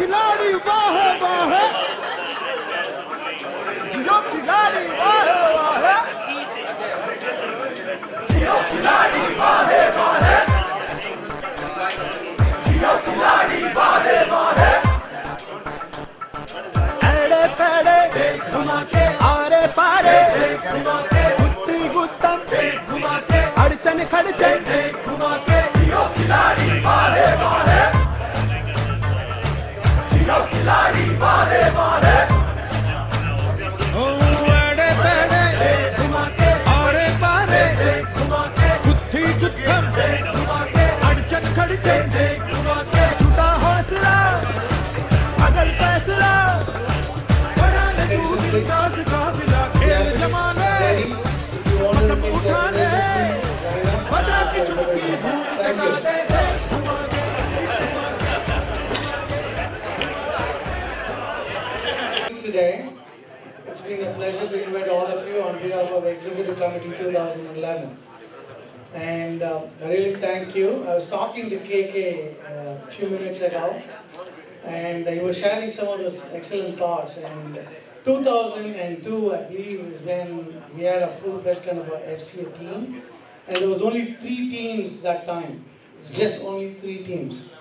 खिलाड़ी वाह वाह, जियो खिलाड़ी वाह वाह, जियो खिलाड़ी वाह वाह, जियो खिलाड़ी वाह वाह। एड़े पेड़े घुमा के, आरे पारे घुमा के, गुत्ती गुत्तम घुमा के, अड़चन खड़चन घुमा के, जियो खिलाड़ी वाह वाह, जियो खिलाड़ी वाह वाह। एड़े पेड़े घुमा के, आरे पारे घुमा के, गुत्ती गुत्तम घुमा के, अड़चन खड़चन घुमा के, छूटा हौसला अगल फैसला, विकास का मिला खेल जमाने, मौसम उठाने, बजा की चुटकी धूम चका दे दे। Today, it's been a pleasure to invite all of you on behalf of Executive Committee 2011. And I really thank you. I was talking to KK a few minutes ago, and he was sharing some of those excellent thoughts. And 2002, I believe, is when we had a full-fledged kind of a FCA team, and there was only 3 teams that time, just only 3 teams.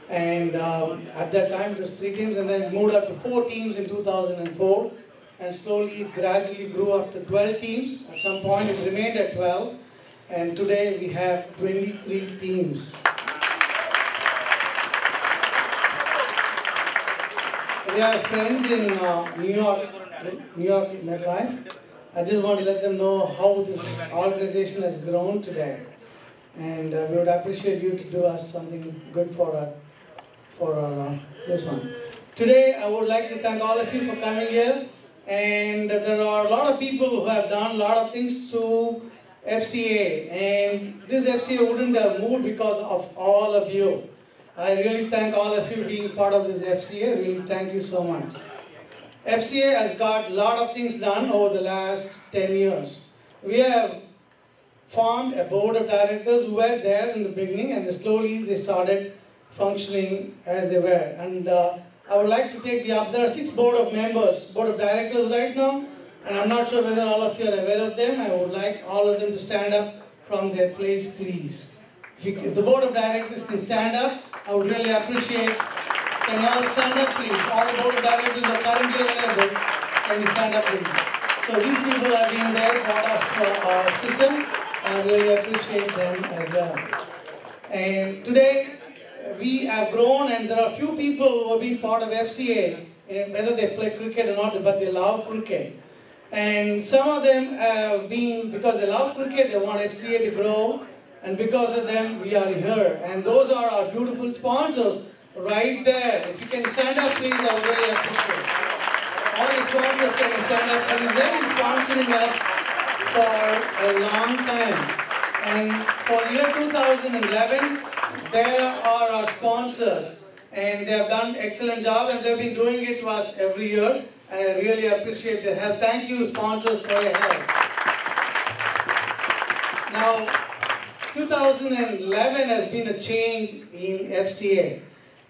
And at that time, it was 3 teams, and then it moved up to 4 teams in 2004, and slowly, gradually grew up to 12 teams. At some point, it remained at 12, and today we have 23 teams. We have friends in New York MetLife. I just want to let them know how this organization has grown today, and we would appreciate you to do us something good for this one. Today, I would like to thank all of you for coming here, and there are a lot of people who have done a lot of things to FCA, and this FCA wouldn't have moved because of all of you. I really thank all of you being part of this FCA. Really thank you so much. FCA has got a lot of things done over the last 10 years. We have formed a board of directors who were there in the beginning, and slowly they started functioning as they were. And I would like to take there are 6 board of directors right now, and I'm not sure whether all of you are aware of them. I would like all of them to stand up from their place, please. If the board of directors can stand up, I would really appreciate. Can you all stand up, please? All the board of directors are currently available. Can you stand up, please? So these people have been there, part of our system, and I really appreciate them as well. And today, we have grown, and there are a few people who have been part of FCA, whether they play cricket or not, but they love cricket. And some of them have been, because they love cricket, they want FCA to grow, and because of them, we are here. And those are our beautiful sponsors right there. If you can stand up, please, I would really appreciate it. All the sponsors can stand up, please. They've been sponsoring us for a long time. And for the year 2011, there are our sponsors, and they have done an excellent job, and they've been doing it to us every year, and I really appreciate their help. Thank you, sponsors, for your help. Now, 2011 has been a change in FCA.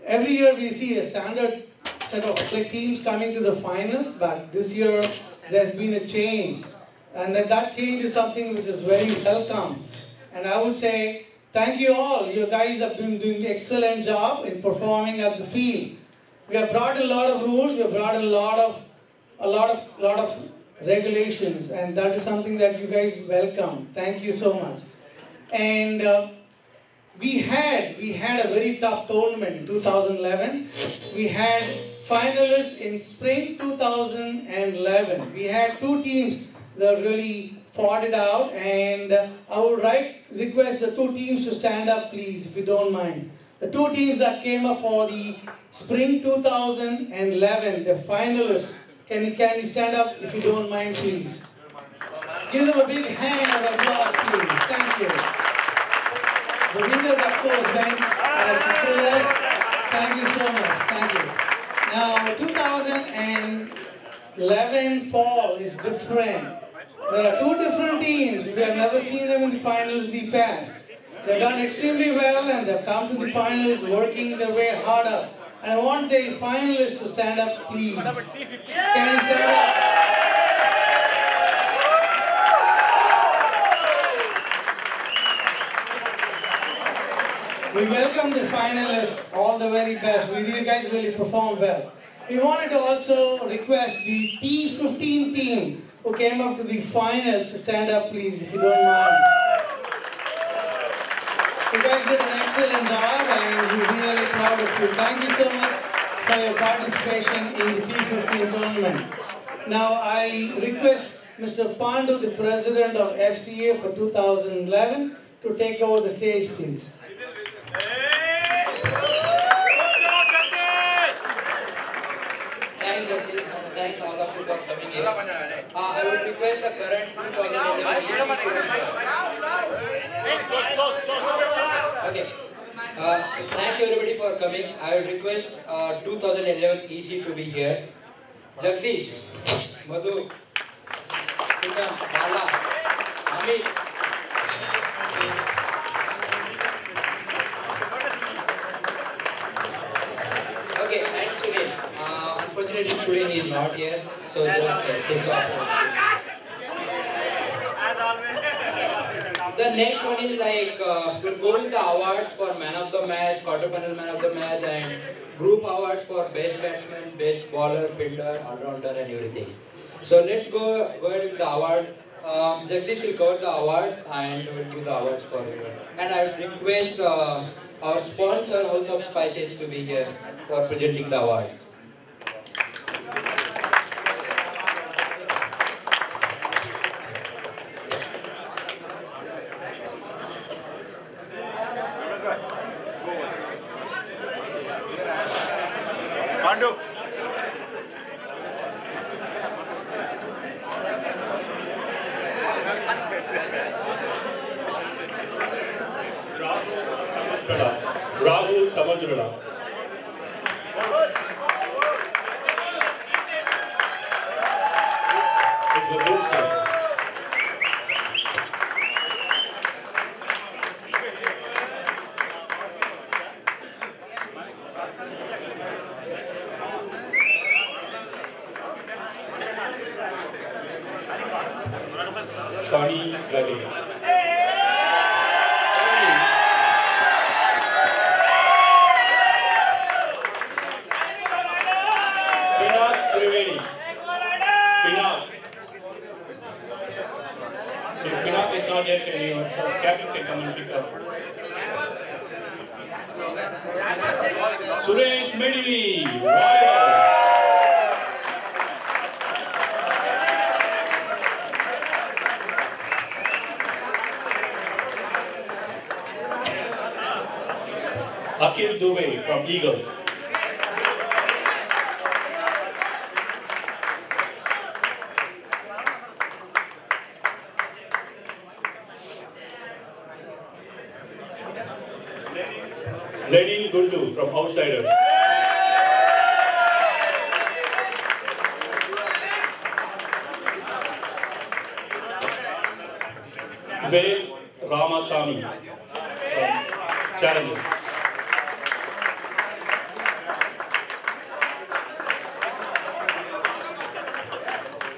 Every year we see a standard set of teams coming to the finals, but this year there's been a change, and that change is something which is very welcome. And I would say, thank you all. You guys have been doing an excellent job in performing at the field. We have brought a lot of rules. We have brought a lot of regulations, and that is something that you guys welcome. Thank you so much. And we had a very tough tournament in 2011. We had finalists in spring 2011. We had 2 teams that really fought it out, and I would request the 2 teams to stand up, please, if you don't mind. The 2 teams that came up for the spring 2011, the finalists, can you stand up if you don't mind, please? Give them a big hand of applause, please. Thank you. The winners, of course, went to Chillers. Thank you so much. Thank you. Now, 2011 fall is different. There are 2 different teams. We have never seen them in the finals in the past. They've done extremely well, and they've come to the finals working their way harder. And I want the finalists to stand up, please. Can you stand up? We welcome the finalists, all the very best. You guys really performed well. We wanted to also request the T15 team who came up to the finals to stand up, please, if you don't mind. You guys did an excellent job and we're really proud of you. Thank you so much for your participation in the T15 tournament. Now I request Mr. Pandu, the president of FCA for 2011, to take over the stage, please. Thanks, Jagdish, and thanks all of you for coming here. I would request the current 2011 Okay. Thanks everybody for coming. I would request 2011 EC to be here. Jagdish, Madhu, Sikam, Bala, Amit. Okay, and Sunil. Unfortunately, Sunil is not here, so don't say so. The next one is like, we'll go with the awards for man of the match, quarter-final man of the match, and group awards for best batsman, best bowler, fielder, all-rounder, and everything. So let's go ahead with the award. Jagdish will cover the awards and will give the awards for everyone. And I would request our sponsor, House of Spices, to be here for presenting the awards. Pandu. Rahul Samudrala. It's the booster. Sunny Gade. If Pinak is not there, can you also, captain can come and pick up. Suresh Medivi, Royal. Akil Dubey from Eagles. Lenin Gundu from Outsiders. Vel Ramasamy from Challenger.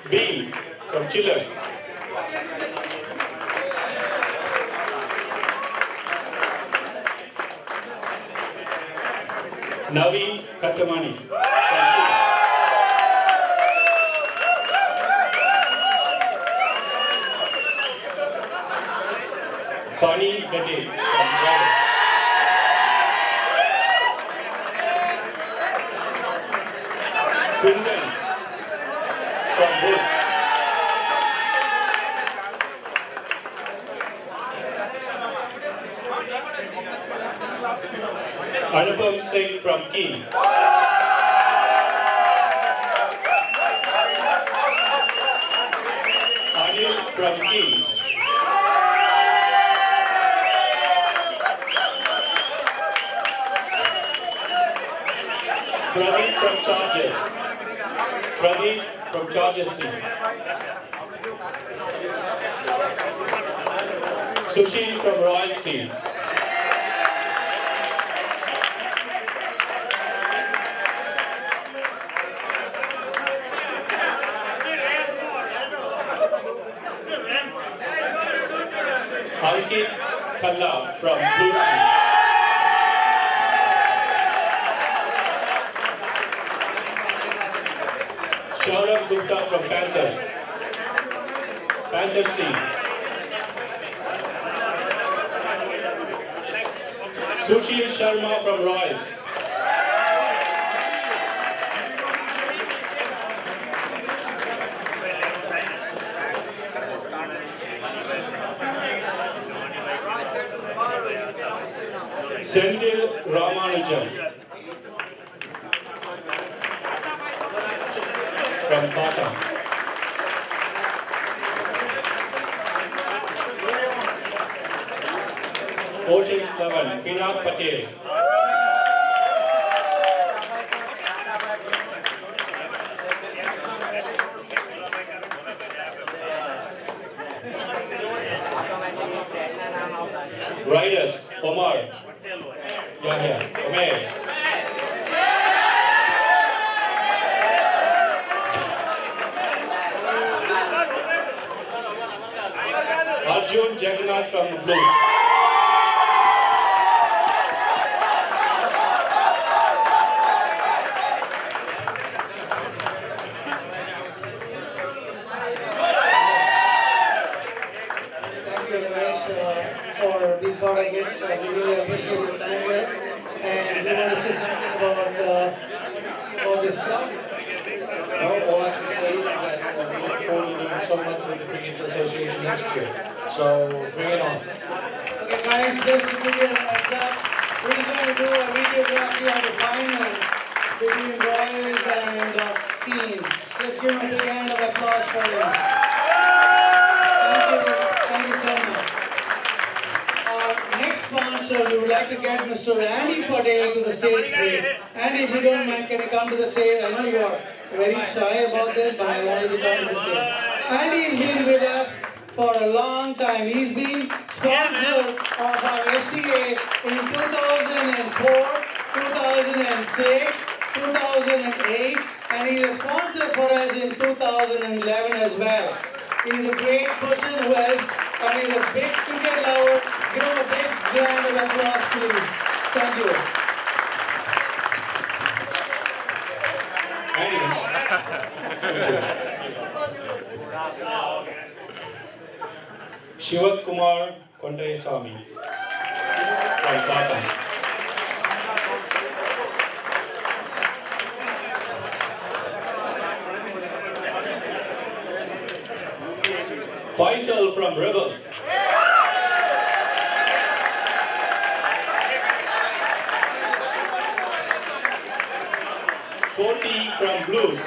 Bean from Chillers. Navi Katamani from Chillers. Fani Gade from Gade. Kundan from Bulls. Anupam Singh from King. Anil from King. Pradeep from Chargers. Pradeep from Chargers team. Sushil from Royals team. Khalla from Blue Team. Shaurabh Gupta from Panthers team. Sushil Sharma from Royals. Senthil Ramanujan from Tata. Oceans 11, Pinak Patel. Riders, Omar. Yahya, Omer. Arjun Jagannath from the Blue. Thank you, Ramesh, for being part of this. We really appreciate your time here. And we want to say something about this crowd. No, all I can say is that we look forward to doing so much with the Cricket Association next year. So bring it on. Okay, guys, just to give you a heads up, we're just going to do a videography of the finals between Royals and Team. Just give them a big hand of applause for them. Thank you so much. Our next sponsor, we would like to get Mr. Andy Patel to the stage, please. Andy, if you don't mind, can you come to the stage? I know you are very shy about this, but I wanted to come to the stage. Andy has been with us for a long time. He's been sponsor of our FCA in 2004, 2006, 2008, and he's a sponsor for us in 2011 as well. He's a great person who helps, and he's a big cricket lover. Give him a big round of applause, please. Thank you. Shivat Kumar Kondayaswamy from Tata. Faisal from Rebels. Koti from Blues.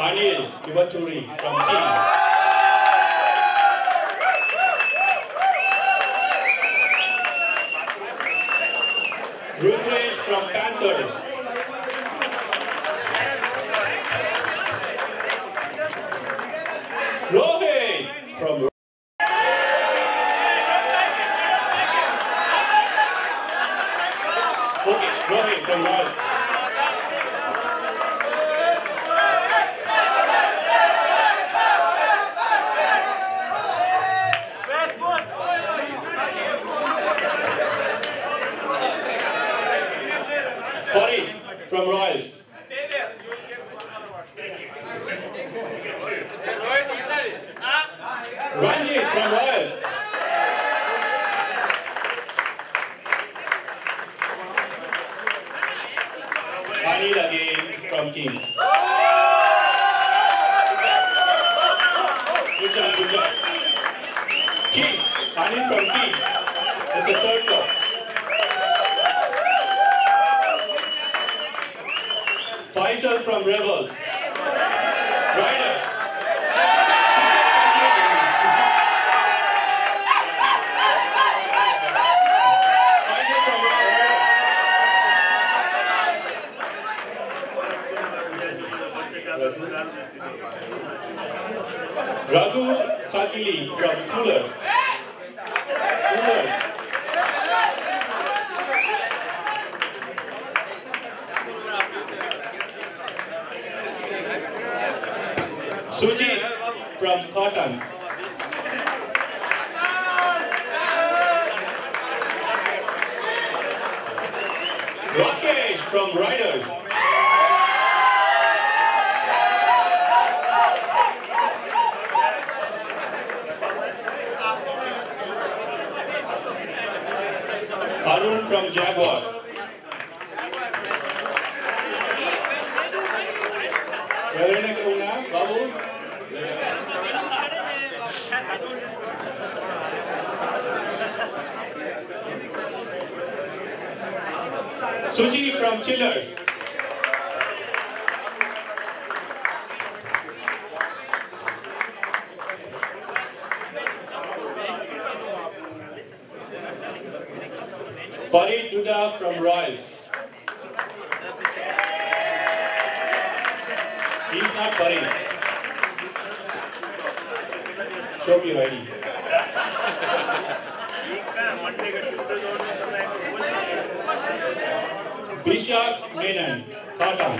Anil Ivaturi from Team. Rudresh from Panthers. Rohit from Rohit from Royals. Farid from Royals. Ranjit from Royals. Anil again from Kings. Good job, good job. Kings, Anil from Kings. It's a third goal. Faisal from Rebels. Riders. Faisal from Raghu Sakili from Coolers. Sujit from Cotton. Rakesh from Riders. Arun from Jaguar. Everyone kuna, Babu? Suchi from Chillers. Farid Duda from Royals. He's not Farid. Show me your ID. Bishak Menon, Cotton.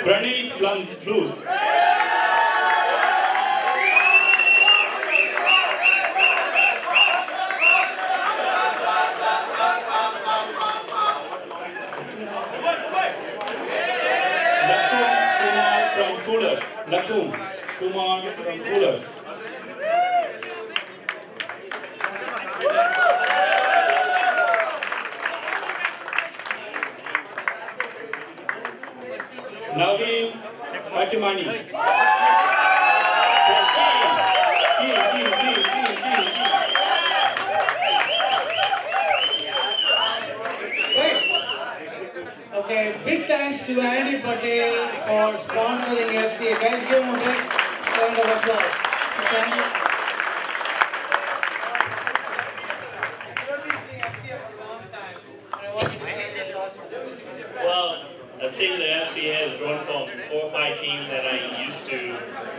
Praneeth Plum Blues. Lakum Kumar from Coolers. Naveen Katimani. Okay, big thanks to Andy Patel for sponsoring FCA. Guys, give him a big round of applause. Thank you. You've been seeing FCA for a long time, and I want you to share your thoughts with them. Well, I've seen the FCA has grown from 4 or 5 teams that I used to.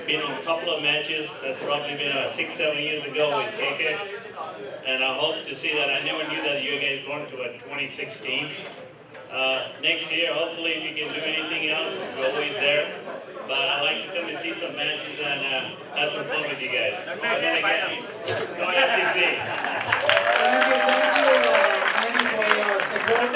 Been in a couple of matches. That's probably been 6-7 years ago with KK. And I hope to see that. I never knew that you guys grown to a 26 teams. Next year, hopefully, if you can do anything else, we're always there. But I'd like to come and see some matches and have some fun with you guys. And then again, go FCC. Thank you for your support.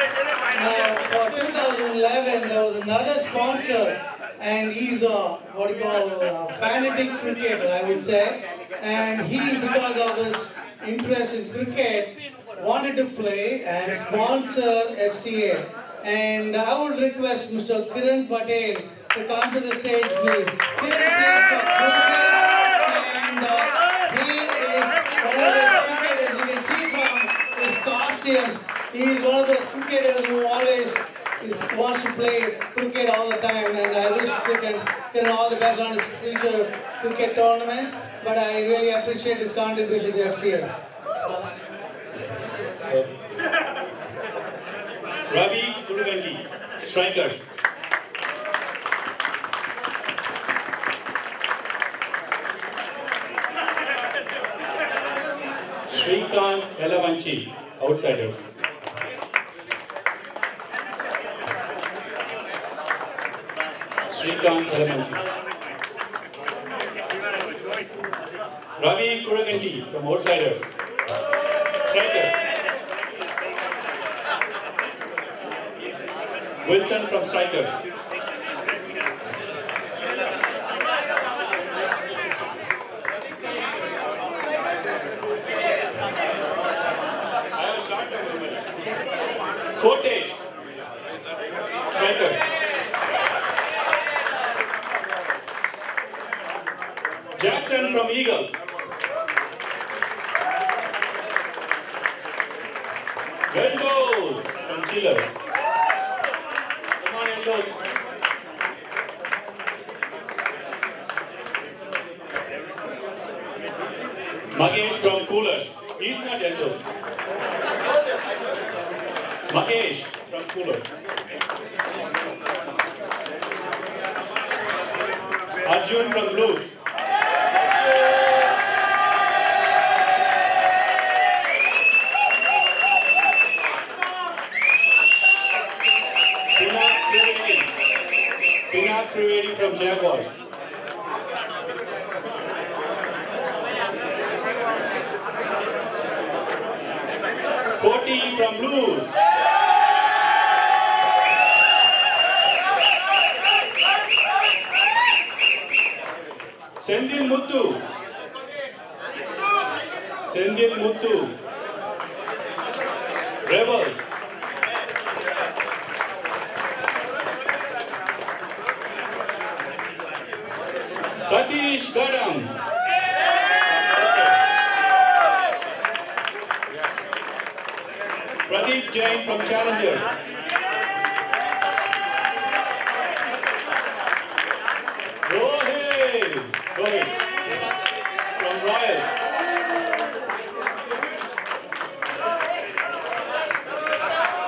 Now, for 2011, there was another sponsor, and he's a, what you call, fanatic cricketer, I would say. And he, because of his interest in cricket, wanted to play and sponsor FCA. And I would request Mr. Kiran Patel to come to the stage, please. Kiran plays for cricket, and he is one of those cricketers. You can see from his costumes, he is one of those cricketers who always wants to play cricket all the time. And I wish Kiran all the best on his future cricket tournaments. But I really appreciate his contribution to FCA. Ravi Kurugandi, strikers. Shrikant Elavanchi, outsiders. Shrikant Elavanchi. Ravi Kurugandi from outsiders. Striker. Wilson from strikers. Kote, striker. Jackson from Eagles. Wendos from Chillers. Come on, Wendos. Magesh from Coolers. He's not Wendos. Magesh from Coolers. Arjun from Blues. from Jaguars. Koti from Blues. Sendil Muttu. Sendil Muttu. Rebels. Satish Gadam. Pradeep Jain from Challengers. Rohit from Royals.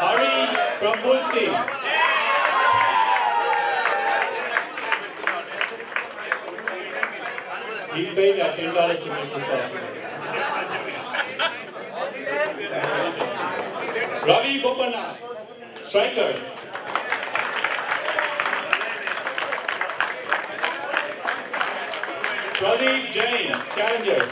Hari from Bulls team. He paid $10 to make this talk. Ravi Bopanna, striker. Pradeep Jain, challenger.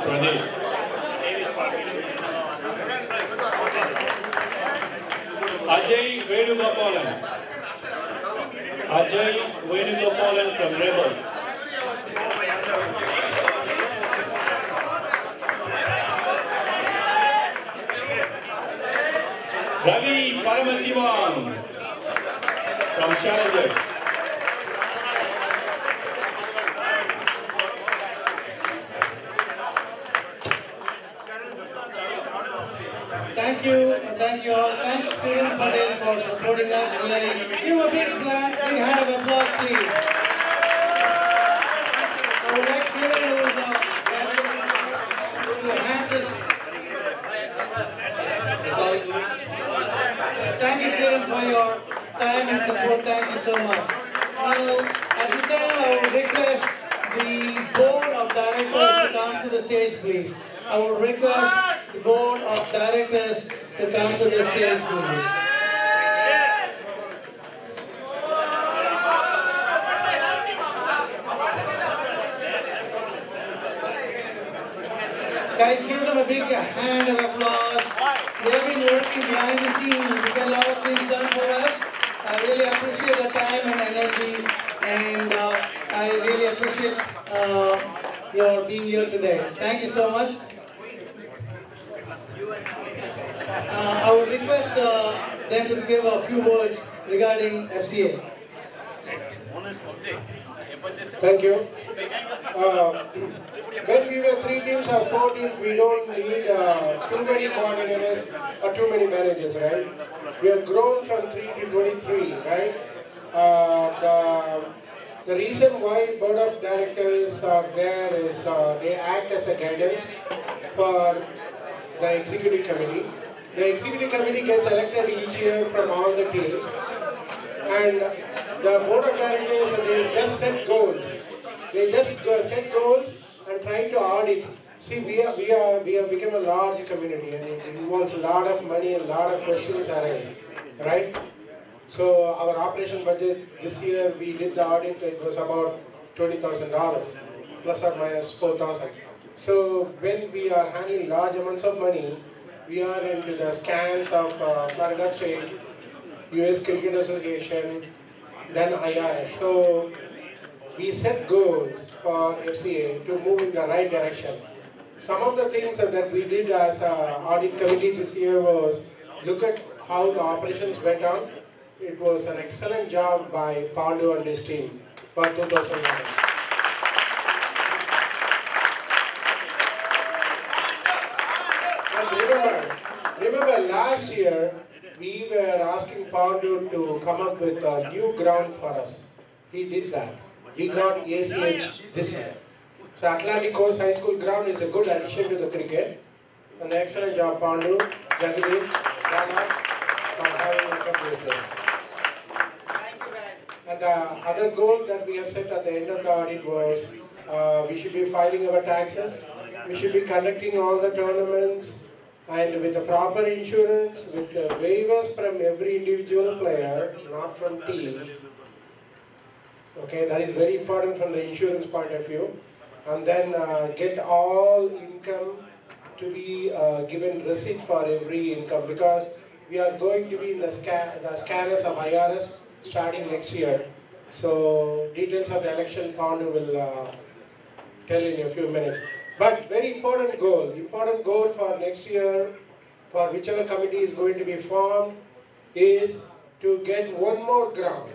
Pradeep. Ajay Venugopalan. Ajay Venugopalan from Rebels. Ravi Paramasivam from Challengers. Thank you all. Thanks Kiran Patel for supporting us. Really, give a big hand of applause, please. I would like Kiran, who enhances. Thank you, Kiran, for your time and support. Thank you so much. Now, at this time, I would request the board of directors to come to the stage, please. I would request the board of directors to come to the stage, please. Guys, give them a big hand of applause. They have been working behind the scenes to get a lot of things done for us. I really appreciate the time and energy, and I really appreciate your being here today. Thank you so much. I would request them to give a few words regarding FCA. Thank you. When we were 3 teams or 4 teams, we don't need too many coordinators or too many managers, right? We have grown from 3 to 23, right? The reason why board of directors are there is they act as a guidance for the executive committee. The executive committee gets elected each year from all the teams, and the board of directors, they just set goals. They just set goals and try to audit. See, we have become a large community, and it involves a lot of money and a lot of questions arise, right? So our operation budget this year, we did the audit. It was about $20,000 plus or minus 4,000. So when we are handling large amounts of money, we are into the scans of Florida State, US Cricket Association, then IRS. So we set goals for FCA to move in the right direction. Some of the things that we did as an audit committee this year was look at how the operations went on. It was an excellent job by Pandu and his team for 2011. Remember last year, we were asking Pandu to come up with a new ground for us. He did that. We got ACH this year. So Atlantic Coast High School ground is a good addition to the cricket. An excellent job, Pandu, Jagadeep, Rana, for having us up with this. And the other goal that we have set at the end of the audit was We should be filing our taxes. We should be conducting all the tournaments and with the proper insurance, with the waivers from every individual player, not from teams. Okay, that is very important from the insurance point of view. And then get all income to be given receipt for every income, because we are going to be in the scanners of IRS starting next year. So details of the election Pandu will tell in a few minutes. But very important goal for next year, for whichever committee is going to be formed, is to get one more ground.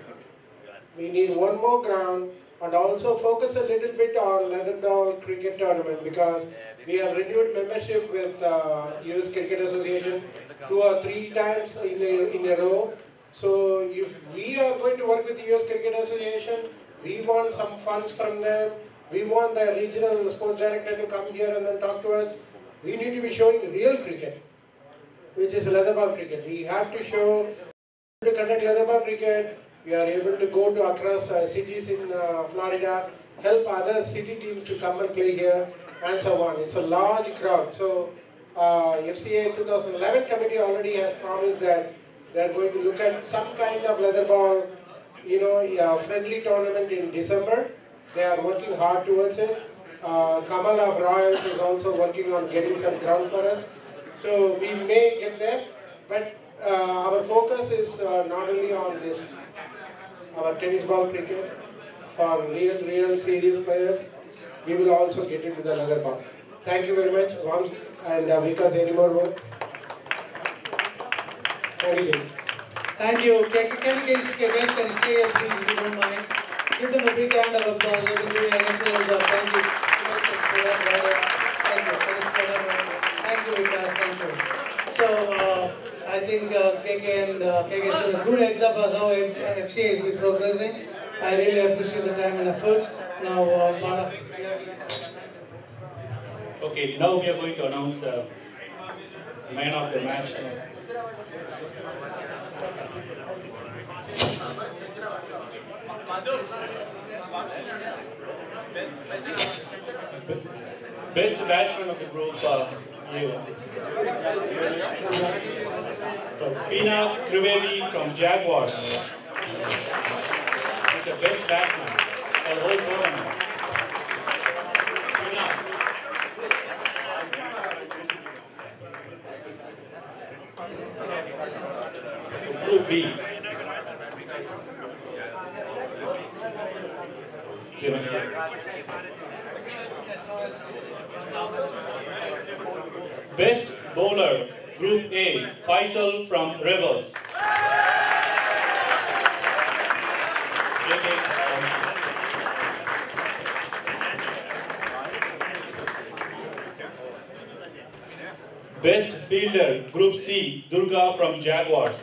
We need one more ground, and also focus a little bit on leather ball cricket tournament, because we have renewed membership with US Cricket Association 2 or 3 times in a row. So if we are going to work with the US Cricket Association, we want some funds from them. We want the regional sports director to come here and then talk to us. We need to be showing real cricket, which is leather ball cricket. We have to show to conduct leather ball cricket. We are able to go to across cities in Florida, help other city teams to come and play here, and so on. It's a large crowd. So FCA 2011 committee already has promised that they are going to look at some kind of leather ball, friendly tournament in December. They are working hard towards it. Kamal of Royals is also working on getting some ground for us. So we may get there, but our focus is not only on this, our tennis ball cricket, for real serious players. We will also get into the leather ball. Thank you very much, Vams and Vikas. Any more work? Thank you. Thank you. Can you guys can stay up, please, if you don't mind. Give them a big round of applause. They will do an excellent job. Thank you. Thank you. Thank you, Vikas. Thank you. So I think KK and KK showed a good heads up as how FCA has been progressing. I really appreciate the time and efforts. Now, Bala. Okay, now we are going to announce the man of the match. Best batsman of the group, Pina Trivedi from Jaguars. He's the best batsman for the whole tournament. Pina. Group B. Best bowler, Group A, Faisal from Rebels. Best fielder, Group C, Durga from Jaguars.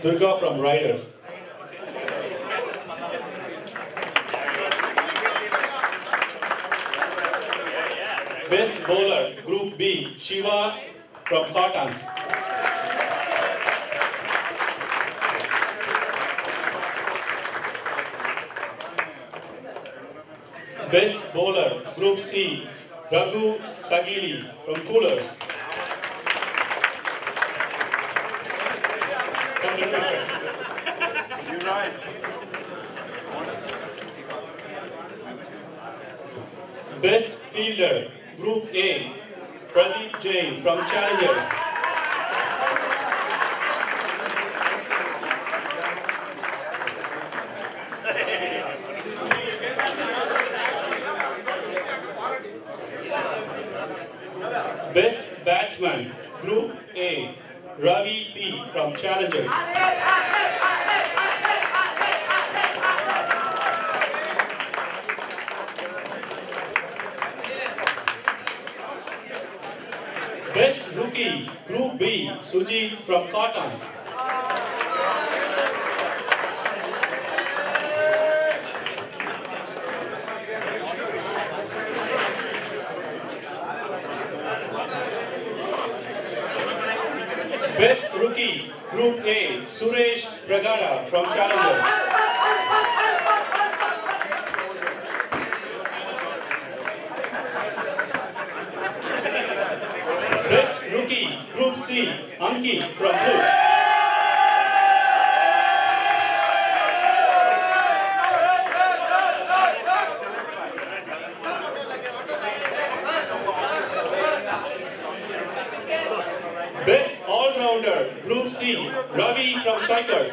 Durga from Riders. Best bowler, Group B, Shiva from Cottons. Best bowler, Group C, Raghu Sagili from Coolers. Best fielder, Group A, Pradeep Jain from Challengers. Best batsman, Group A, Ravi P from Challengers. Best rookie, Group B, Sujit from Cottons. A, Suresh Pragada from Challenger. Best Rookie, Group C, Ankit from Blue. Best All-Rounder, Group C, Ravi from Strikers.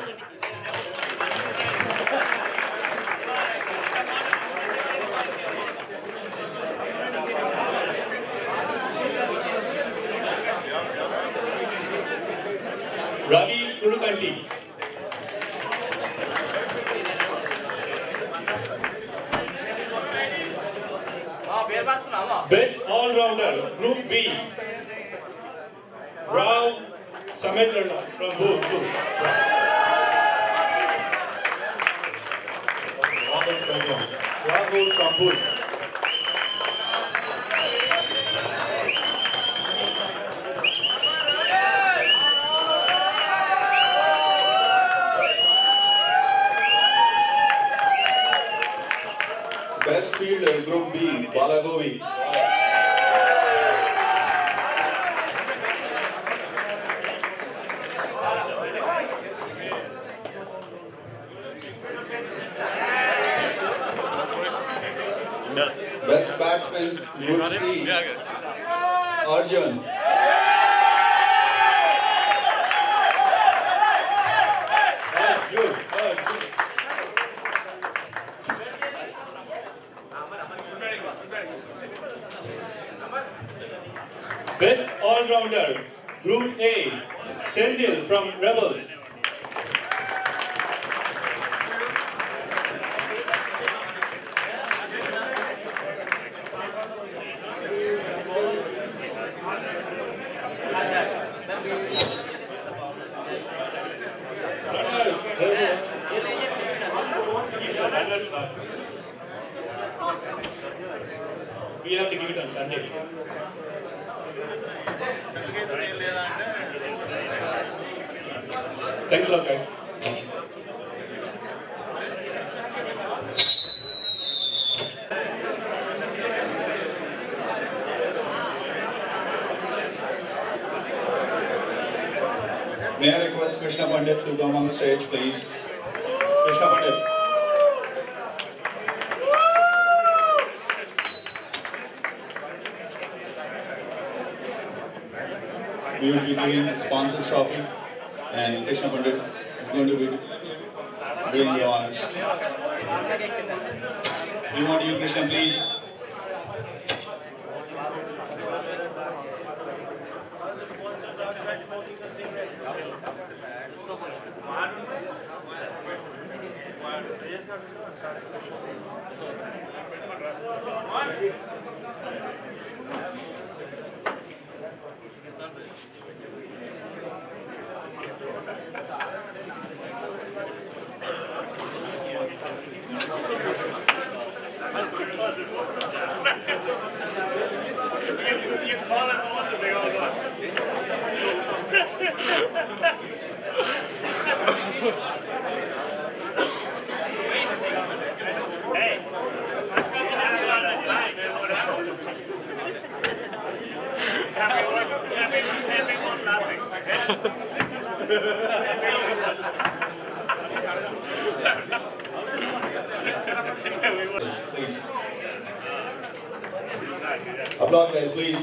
Ravi Kurukanti. Best All-Rounder, Group B, Rao Sametrana from Booth. Rahul from Booth. Best Fielder, Group B, Balagovi. Best Batsman, Group C, Arjun. Best All-Rounder, Group A, Sendil from Rebels. We have to give it on Sunday. Thanks a lot, guys. May I request Krishna Pandit to come on the stage, please? Krishna Pandit. We will be giving sponsors trophy, and Krishna Pandit is going to be doing the honors. You want you, Krishna, please? Please. Applause, guys, please.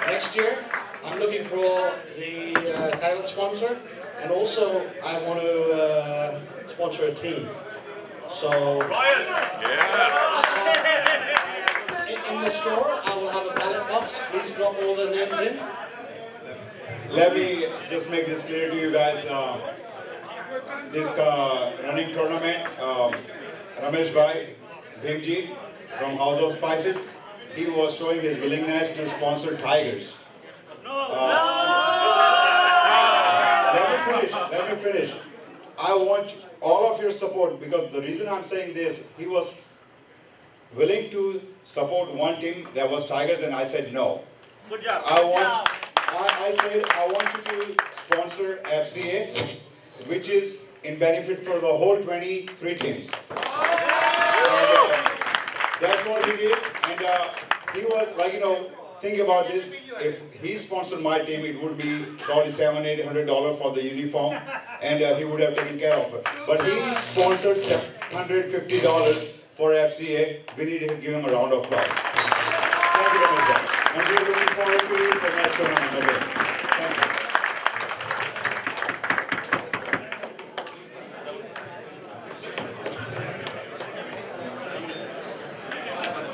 Next year, I'm looking for the title sponsor, and also I want to sponsor a team. So, in the store, I will have a ballot box. Please drop all the names in. Let me just make this clear to you guys. This running tournament, Ramesh Bhai, Bhimji from House of Spices, he was showing his willingness to sponsor Tigers. Let me finish. I want all of your support, because the reason I'm saying this, he was willing to support one team, that was Tigers, and I said no. Good job. I said I want you to sponsor FCA, which is in benefit for the whole 23 teams. That's what he did, and he was like, you know, think about this. If he sponsored my team, it would be probably $700-800 for the uniform, and he would have taken care of it. But he sponsored $750 for FCA. We need to give him a round of applause. Thank you very much. And we're looking forward to you for next tournament again. Thank you.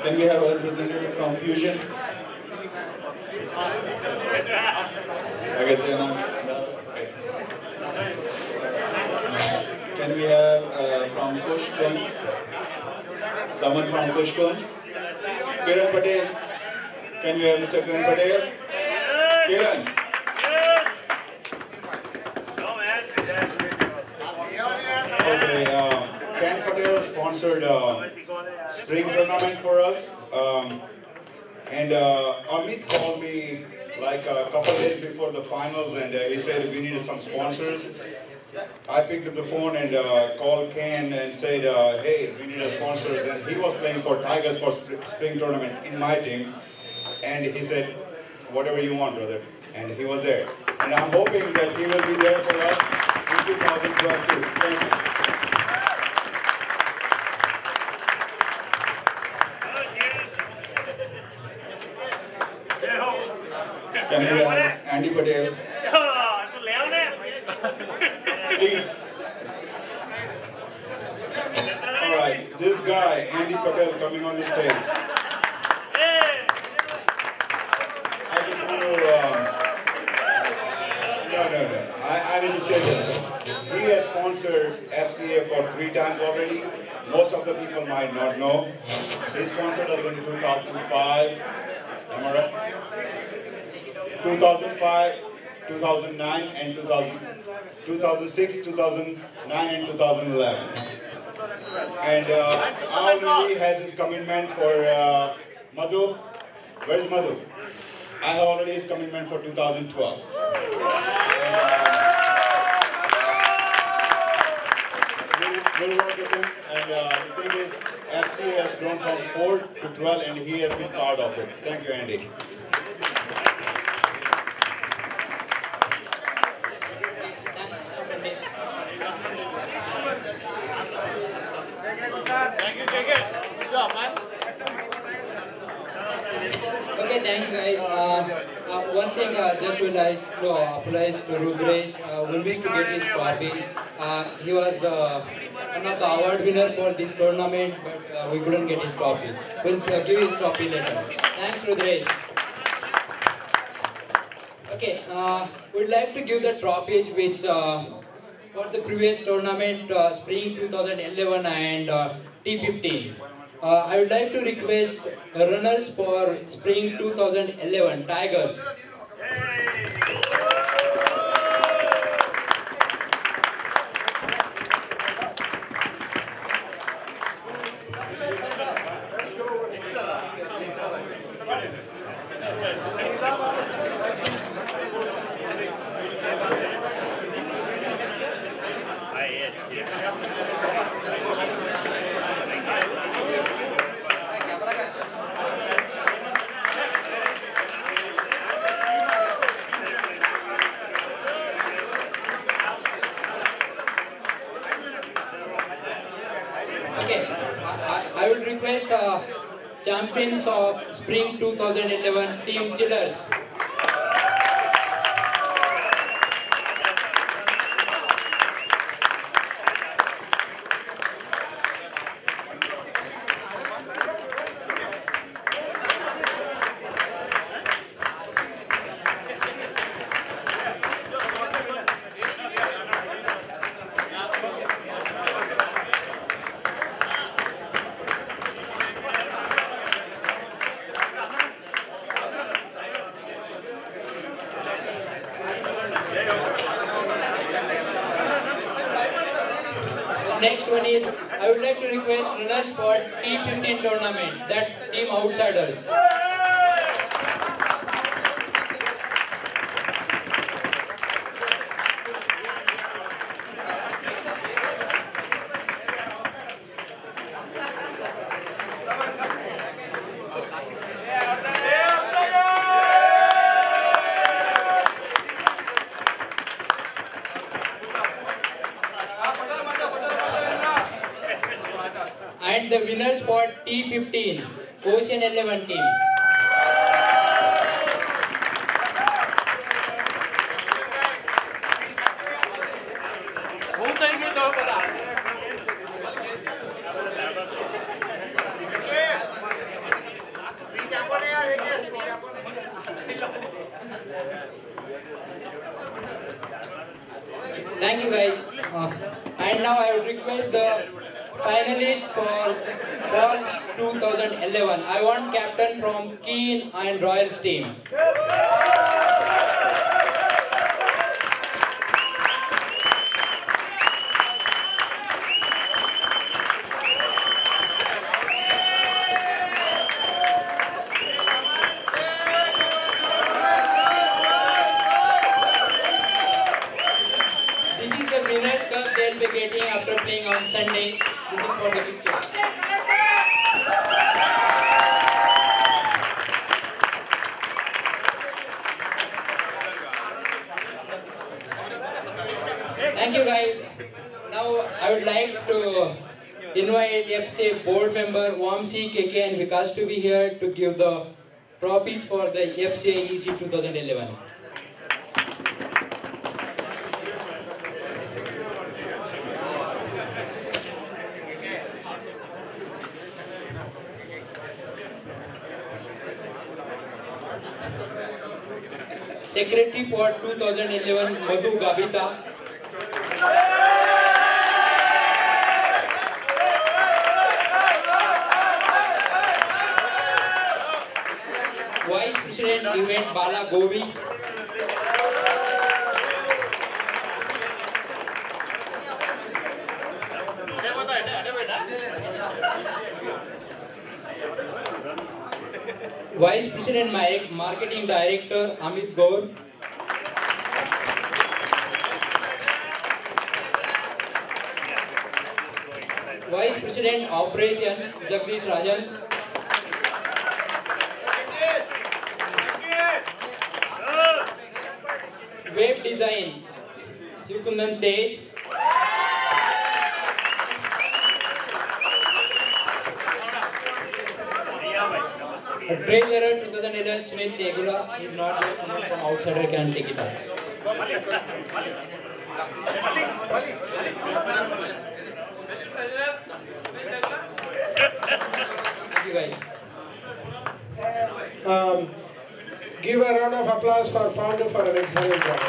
Can we have a representative from Fusion? I guess they're not. Okay. Can we have from Pushkunj? Someone from Pushkunj? Kiran Patel. Can we have Mr. Kiran Patel? Kiran. Okay, Ken Patel sponsored spring tournament for us, and Amit called me like a couple days before the finals, and he said we needed some sponsors. I picked up the phone and called Ken and said, hey, we need a sponsor. And he was playing for Tigers for spring tournament in my team, and he said, whatever you want, brother. And he was there. And I'm hoping that he will be there for us in 2012 too. Thank you. Can we have Andy Patel? Please. All right, this guy, Andy Patel, coming on the stage. I just want to, no. I need to say this. He has sponsored FCA for 3 times already. Most of the people might not know. He sponsored us in 2005. Am I right? 2005, 2009, and 2006, 2009, and 2011. And already has his commitment for Madhu. Where's Madhu? I have already his commitment for 2012. We'll work with him. And the thing is, FCA has grown from 4 to 12, and he has been part of it. Thank you, Andy. Okay, thanks guys. One thing just would like to apologize to Rudresh. We missed to get his trophy. He was one of the award winner for this tournament, but we couldn't get his trophy. We'll give his trophy later. Thanks, Rudresh. Okay, we'd like to give the trophies which for the previous tournament, Spring 2011 and T15. I would like to request runners for Spring 2011 Tigers. I would request champions of Spring 2011 Team Chillers. next one is, I would like to request runners for T15 tournament. That's team outsiders. And the winners for T15, Ocean 11 team. Thank you guys. And now I would request the finalist for Falls 2011. I want captain from Keen and Royals team. This is the winners cup they'll be getting after playing on Sunday. This is for the picture. Thank you guys. Now I would like to invite FCA board member Wamsi, KK and Vikas to be here to give the trophies for the FCA EC 2011. Secretary for 2011, Madhu Gabita. Vice President Event Bala Govi. Vice President Marketing Director Amit Gaur. Vice President Operation Jagdish Rajan. Web Design Shivkundan Tej. Treasurer 2011 Smith Tegula is not here, someone from outsider can take it up. Thank you guys. Give a round of applause for founder for an excellent job.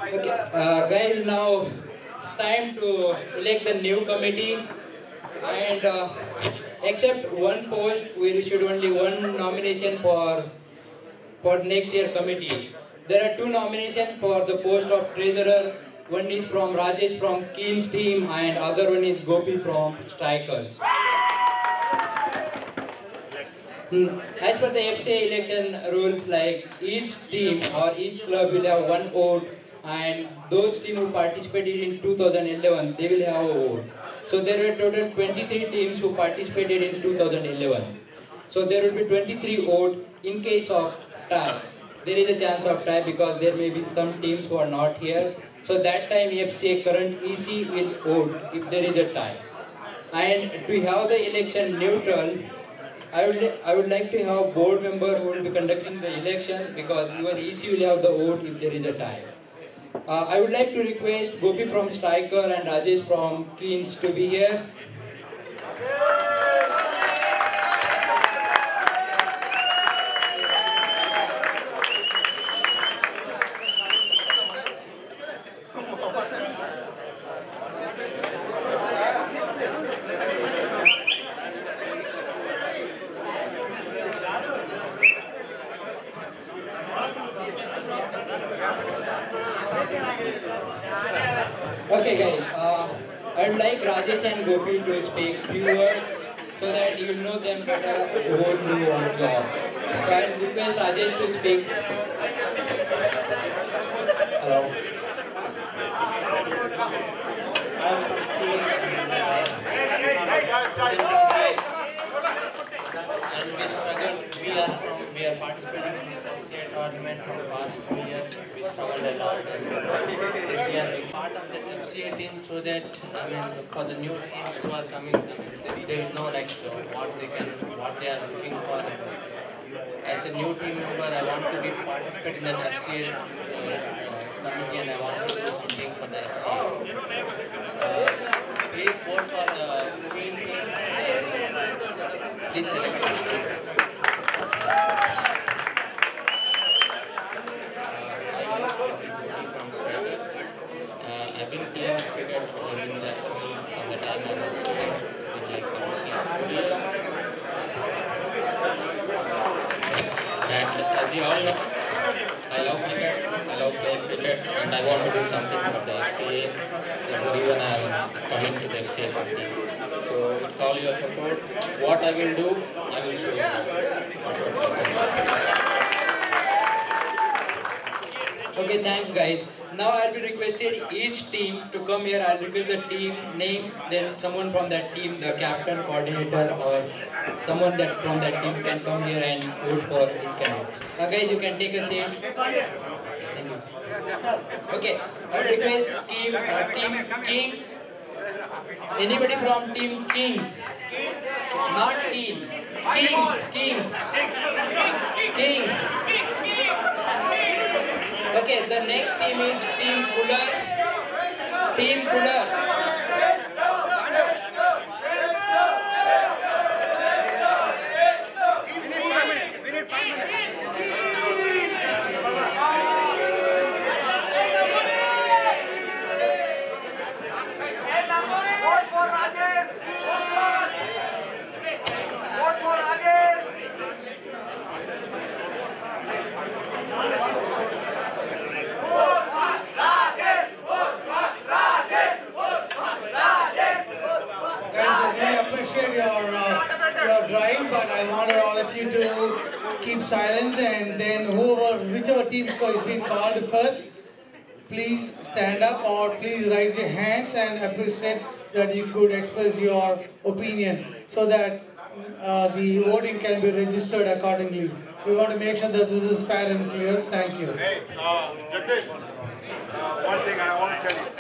Okay, guys, now it's time to elect the new committee, and except one post, we issued only one nomination for next year committee. There are two nominations for the post of treasurer. One is from Rajesh from Keen's team, and other one is Gopi from Strikers. As per the FCA election rules, like each team or each club will have one vote, and those teams who participated in 2011, they will have a vote. So there were total 23 teams who participated in 2011. So there will be 23 votes in case of tie. There is a chance of tie because there may be some teams who are not here. So that time FCA current EC will vote if there is a tie. And to have the election neutral, I would like to have board member who will be conducting the election, because even EC will have the vote if there is a tie. I would like to request Gopi from Striker and Rajesh from Keens to be here. Okay guys, I'd like Rajesh and Gopi to speak few words so that you will know them better who won't do on job. So I'll request Rajesh to speak. Hello. I'm from Keen and we struggled. We are participating in this FCA tournament from past 2 years. We struggled a lot, and this year we part of the FCA team so that for the new teams who are coming, they will know like what they are looking for. And as a new team member, I want to participate in the FCA committee, and I want to do something for the FCA. Please vote for team. Please select. I've been playing cricket in Jacksonville from the time I was here. It's been like almost like 2 years. And as you all know, I love cricket, I love playing cricket, and I want to do something for the FCA. That's the reason I'm coming to the FCA party. So it's all your support. What I will do, I will show you. Okay, thanks guys. Now I'll be requested each team to come here. I'll request the team name, then someone from that team, the captain, coordinator, or someone that from that team can come here and vote for each candidate. Now guys, you can take a seat. Thank you. Okay, I'll request team Kings. Anybody from team Kings? Not team. Kings. Okay, the next team is Team Pullers. Team Puller. Your drive, but I wanted all of you to keep silence, and then whichever team is being called first, please stand up or please raise your hands and appreciate that you could express your opinion so that the voting can be registered accordingly. We want to make sure that this is fair and clear. Thank you. Hey, Jagdish, one thing I want to tell you,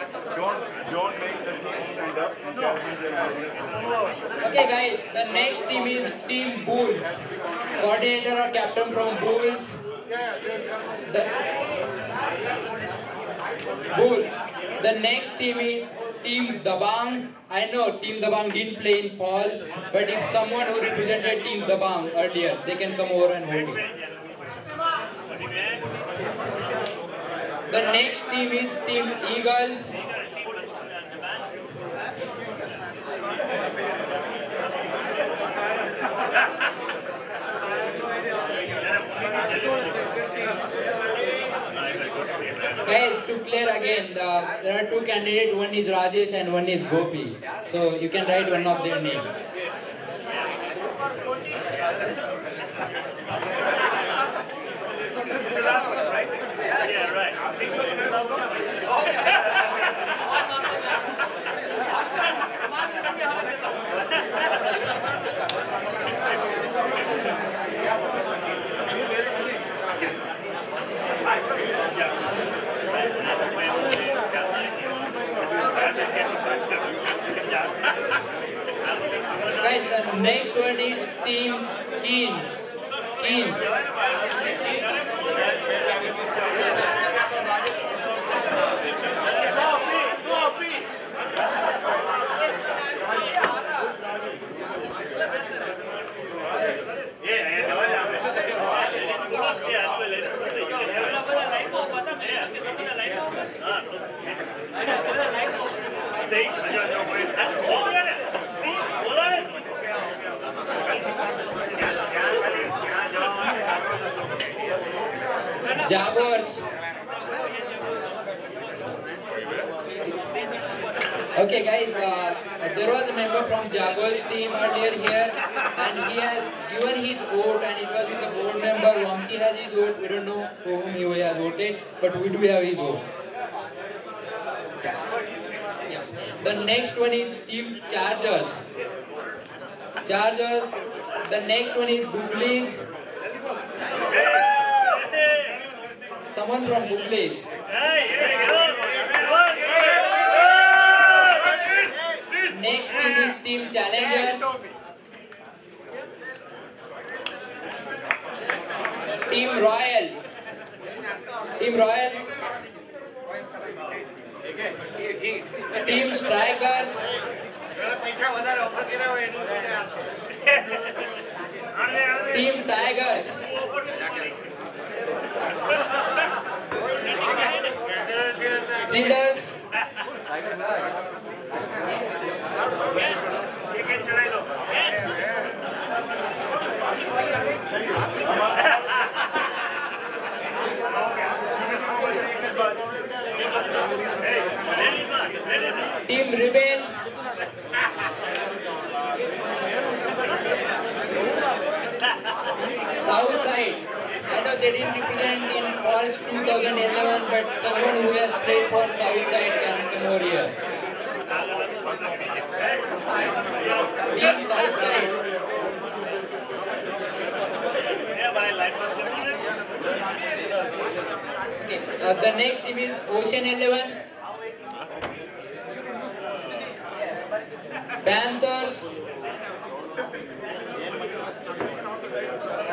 don't make the team stand up and tell me Okay guys, the next team is Team Bulls. Coordinator or captain from Bulls. The next team is Team Dabang. I know Team Dabang didn't play in Falls, but if someone who represented Team Dabang earlier, they can come over and vote it. The next team is Team Eagles. Guys, to clear again, there are two candidates, one is Rajesh and one is Gopi. So you can write one of their names. Guys, the next one is Team Keens. Jaguars. Okay guys, there was a member from Jaguars team earlier here and he has given his vote and it was with the board member. Vamsi has his vote, we don't know for whom he has voted, but we do have his vote. Yeah. The next one is Team Chargers. Chargers. The next one is Googlies. Someone from Googlies. Next team is Team Challengers. Team Royal. Team Royals. Team Strikers. Team Tigers. Chillers. Team Rebels. Southside. I know they didn't represent in Falls 2011, but someone who has played for Southside can come over here. Team Southside. Okay. The next team is Ocean 11. Panthers.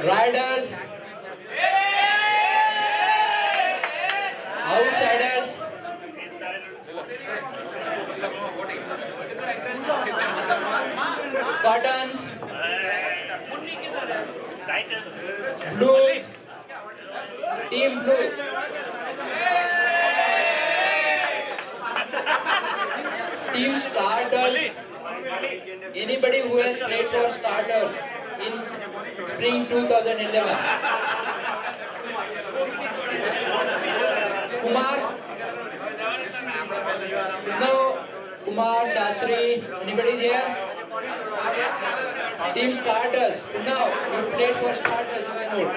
Riders. Outsiders. Cottons. Blues. Team Blue. Team Starters. Anybody who has played for Starters in spring 2011. Kumar. No. Kumar, Shastri. Anybody is here? Team Starters. Now, you played for Starters, you can vote.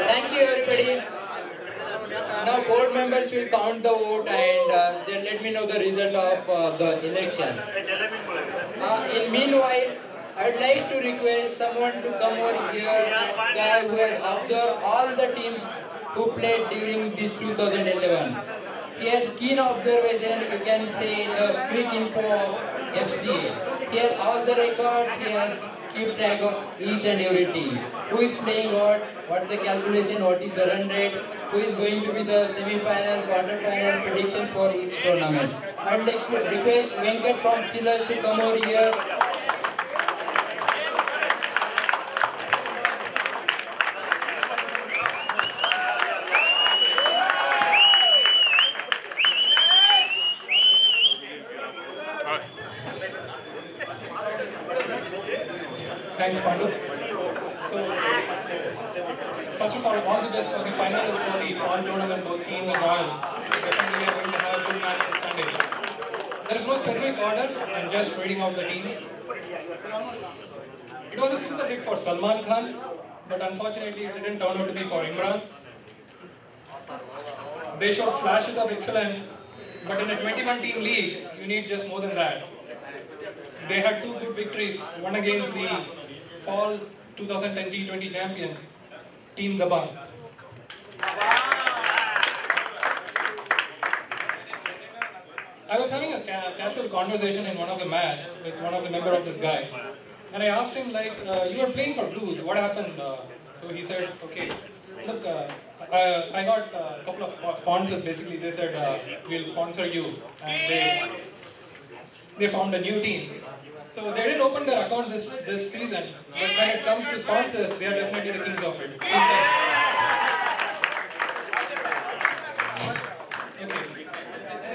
Thank you everybody. Now board members will count the vote and then let me know the result of the election. In meanwhile, I'd like to request someone to come over here, a guy who has observed all the teams who played during this 2011. He has keen observation, you can say the quick info of FCA. He has all the records, he has keep track of each and every team. Who is playing what is the calculation, what is the run rate, who is going to be the semi-final, quarter-final prediction for each tournament. I'd like to request Venkat from Chillers to come over here. Thanks, Pandu. So, first of all the best for the finalists for the fall tournament, both Kings and Royals. Definitely we are going to have a good match this Sunday. There is no specific order, I'm just reading out the teams. It was a super hit for Salman Khan, but unfortunately it didn't turn out to be for Imran. They showed flashes of excellence, but in a 21-team league, you need just more than that. They had two good victories, one against the Fall 2010 T20 champions, Team Dabang. I was having a casual conversation in one of the match with one of the member of this guy, and I asked him like, you were playing for Blues, what happened? So he said, okay, look, I got a couple of sponsors. Basically they said, we'll sponsor you, and they found a new team. So they didn't open their account this season, but when it comes to sponsors, they are definitely the kings of it. Okay.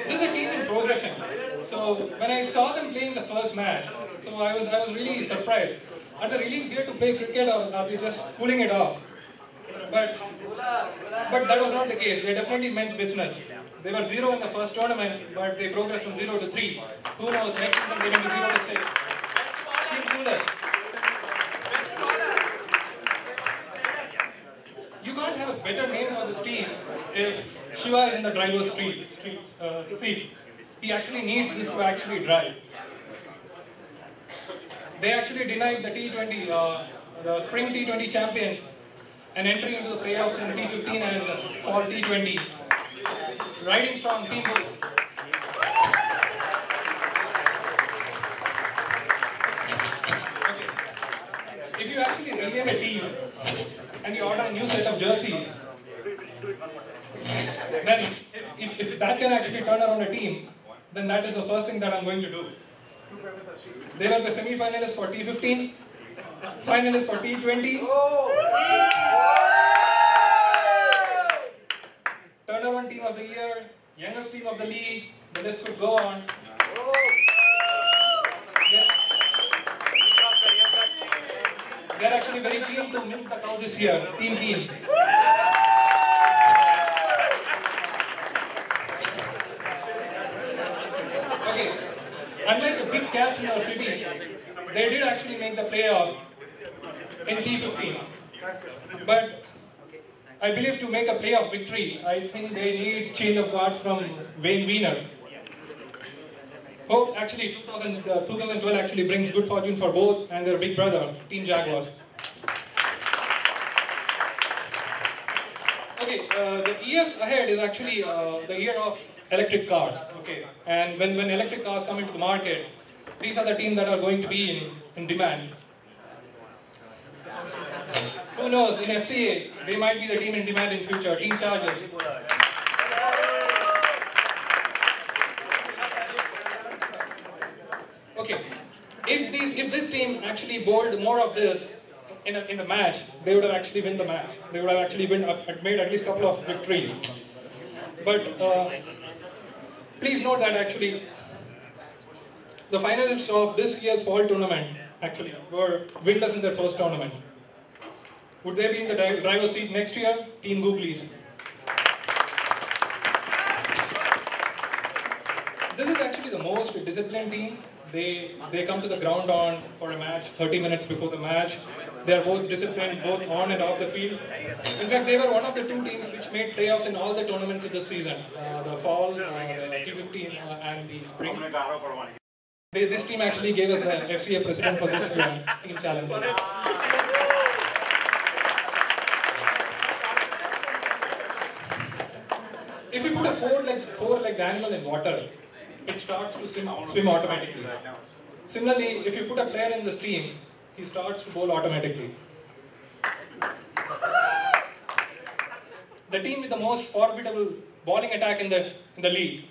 This is a team in progression. So when I saw them playing the first match, so I was really surprised. Are they really here to play cricket, or are they just pulling it off? But that was not the case. They definitely meant business. They were 0 in the first tournament, but they progressed from 0 to 3. Who knows, next season they will be 0 to 6. Team Cooler. You can't have a better name for this team if Shiva is in the driver's seat. He actually needs this to actually drive. They actually denied the T20, the spring T20 champions, an entry into the playoffs in T15 and fall T20. Riding strong, Team Bull. Okay. If you actually rename a team and you order a new set of jerseys, then if that can actually turn around a team, then that is the first thing that I'm going to do. They were the semi-finalists for T15, finalists for T20. Turnaround team of the year, youngest team of the league, the list could go on. They're actually very keen to milk the cow this year, Team Keen. Okay, unlike the big cats in our city, they did actually make the playoff in T15. But I believe to make a playoff victory, I think they need change of guard from Wayne Wiener. Hope actually 2012 actually brings good fortune for both and their big brother, Team Jaguars. Okay, the years ahead is actually the year of electric cars. Okay, and when electric cars come into the market, these are the teams that are going to be in demand. Who knows, in FCA, they might be the team in demand in future, Team Chargers. Okay, if this team actually bowled more of this in the match, they would have actually won the match. They would have actually made at least a couple of victories. But please note that actually the finalists of this year's fall tournament actually were winless in their first tournament. Would they be in the driver's seat next year? Team Googlies. This is actually the most disciplined team. They come to the ground for a match 30 minutes before the match. They are both disciplined, both on and off the field. In fact, they were one of the two teams which made playoffs in all the tournaments of this season. The fall, the T15 and the spring. This team actually gave us the FCA president for this team challenge. If you put a four-legged animal in water, it starts to swim automatically. Similarly, if you put a player in this team, he starts to bowl automatically. The team with the most formidable bowling attack in the league,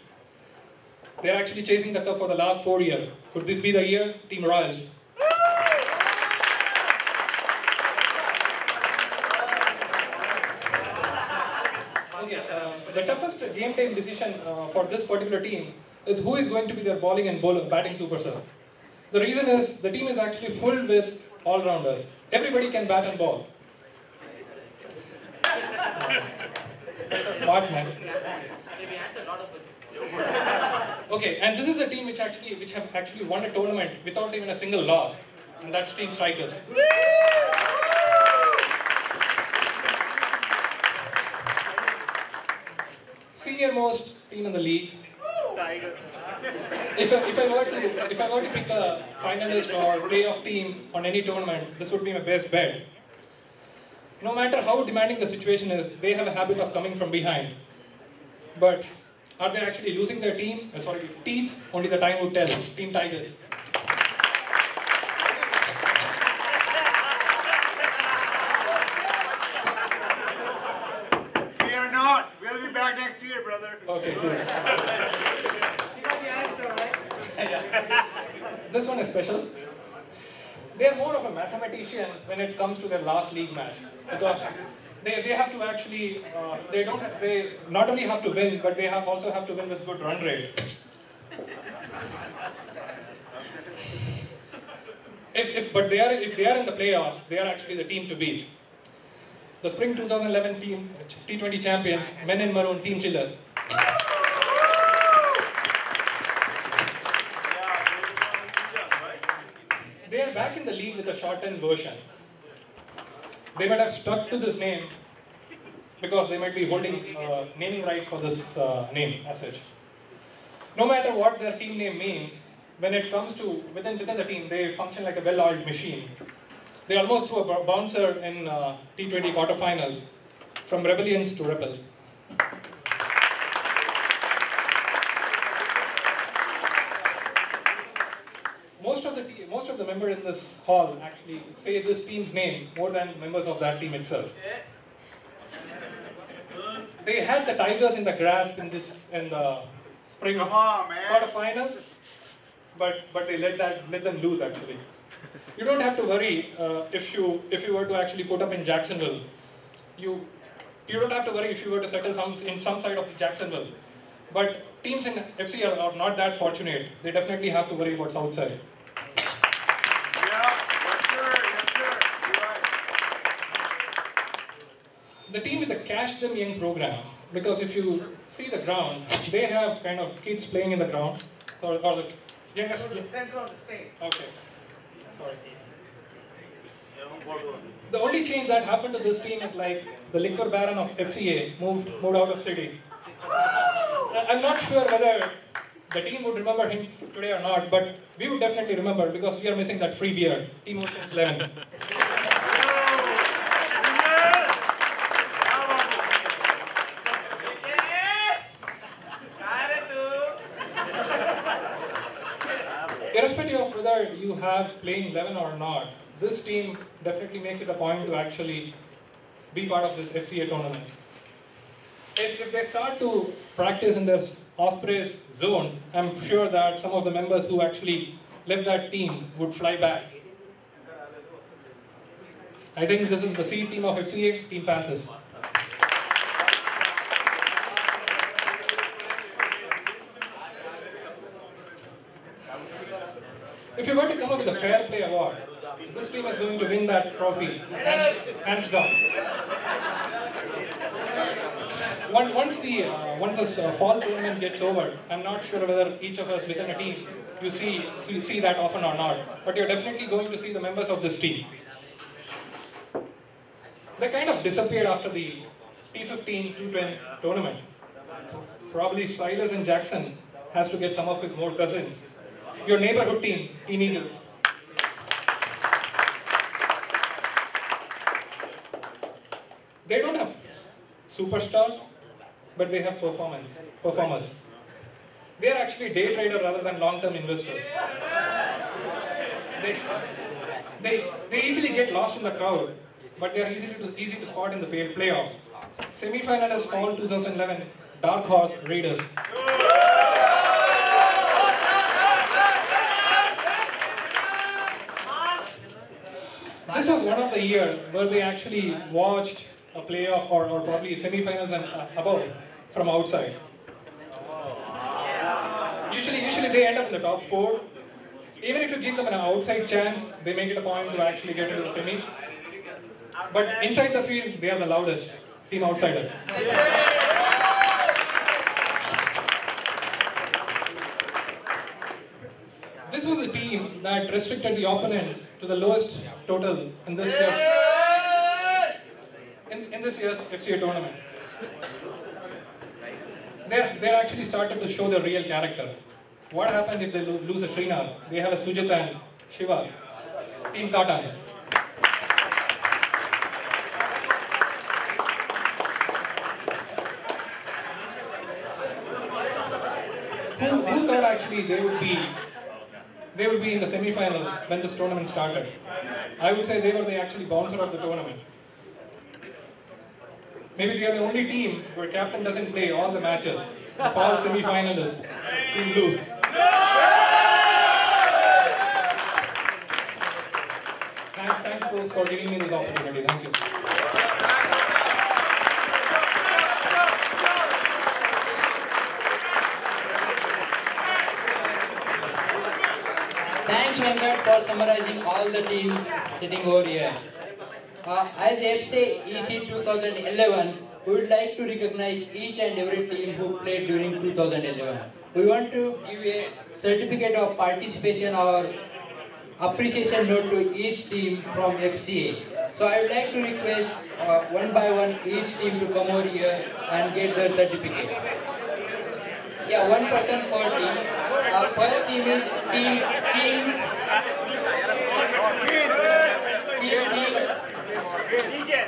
they're actually chasing the cup for the last 4 years. Could this be the year? Team Royals. Okay, the toughest game time decision for this particular team is who is going to be their bowling and batting super sub. The reason is the team is actually full with all-rounders. Everybody can bat and bowl. Smart man. Okay, and this is a team which have actually won a tournament without even a single loss, and that's Team Strikers. Senior most team in the league. If I were to pick a finalist or playoff team on any tournament, this would be my best bet. No matter how demanding the situation is, they have a habit of coming from behind. But are they actually losing their teeth? Only the time would tell. Team Tigers. We are not. We'll be back next year, brother. Okay, good. You got the answer, right? This one is special. they're more of a mathematicians when it comes to their last league match, because they have to actually they not only have to win, but they also have to win with good run rate. If they are in the playoffs, they are actually the team to beat. The Spring 2011 team T20 champions, Men in Maroon, Team Chillers. They are back in the league with a shortened version. They might have stuck to this name because they might be holding naming rights for this name as such. No matter what their team name means, when it comes to within the team, they function like a well-oiled machine. They almost threw a bouncer in T20 quarterfinals, from rebellions to rebels. Most of the members in this hall actually say this team's name more than members of that team itself. They had the Tigers in the grasp in the spring quarterfinals, but they let them lose actually. You don't have to worry if you were to actually put up in Jacksonville. You don't have to worry if you were to settle in some side of Jacksonville. But teams in FC are not that fortunate. They definitely have to worry about south side. The team with the Cash Them Young program, because if you see the ground, they have kind of kids playing in the ground, or the youngest. The center of the stage. Okay. Sorry. The only change that happened to this team is like the liquor baron of FCA moved out of city. I'm not sure whether the team would remember him today or not, but we would definitely remember because we are missing that free beer, Team Ocean's 11. Irrespective of whether you have playing 11 or not, this team definitely makes it a point to actually be part of this FCA tournament. If they start to practice in their Ospreys zone, I'm sure that some of the members who actually left that team would fly back. I think this is the C team of FCA, Team Panthers. If you were to come up with a fair play award, this team is going to win that trophy, hands down. Once this fall tournament gets over, I'm not sure whether each of us within a team, you see that often or not, but you're definitely going to see the members of this team. They kind of disappeared after the T15 210 tournament. Probably Silas and Jackson has to get some of his more cousins. Your neighborhood team, Team Eagles. They don't have superstars, but they have performers. They are actually day traders rather than long-term investors. They easily get lost in the crowd, but they are easy to spot in the playoffs. Semi-finalists fall 2011, Dark Horse Raiders. This was one of the years where they actually watched a playoff or probably semi-finals and above from outside. Usually they end up in the top 4. Even if you give them an outside chance, they make it a point to actually get into the semis. But inside the field, they are the loudest. Team Outsiders. This was a team that restricted the opponents to the lowest total in this year's FCA tournament. They're actually started to show their real character. What happened if they lose a Srinath? They have a Sujit and Shiva. Team Katans. Who thought actually they would be in the semi-final when this tournament started? I would say they were the actually bouncer of the tournament. Maybe they are the only team where captain doesn't play all the matches. The fall semi-finalists, team lose. Thanks, Venkat, for summarizing all the teams sitting over here. As FCA EC 2011, we would like to recognize each and every team who played during 2011. We want to give a certificate of participation or appreciation note to each team from FCA. So I would like to request one by one each team to come over here and get their certificate. Yeah, one person per team. Our first team is Team Kings.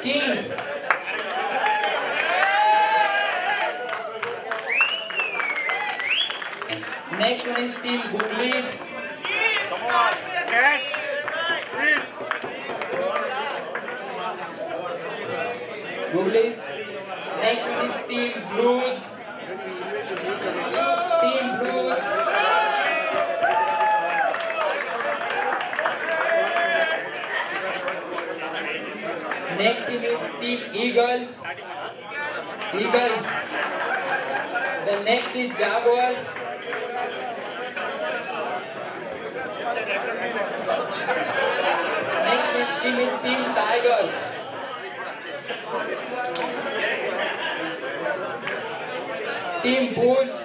Kings. Next one is Team Googlies. Come on, get it. Googlies. Next one is Team Blues. Team Blues. Next team is Team Eagles. Eagles. The next is Jaguars. Next team is Team Tigers. Team Bulls.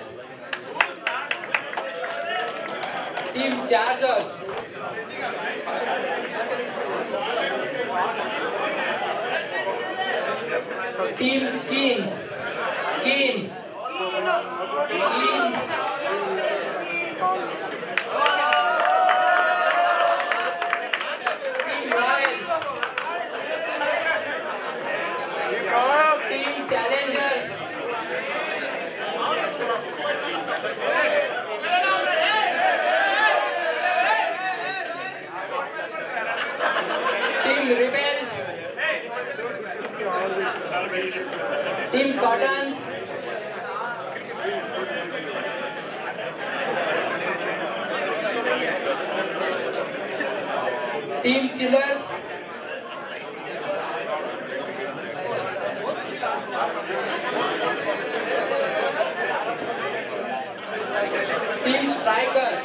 Team Chargers. Team Kings. Kings. Kings. Team Royals. Team Challengers. Team Rebels. Team Cottons. Team Chillers. Team Strikers.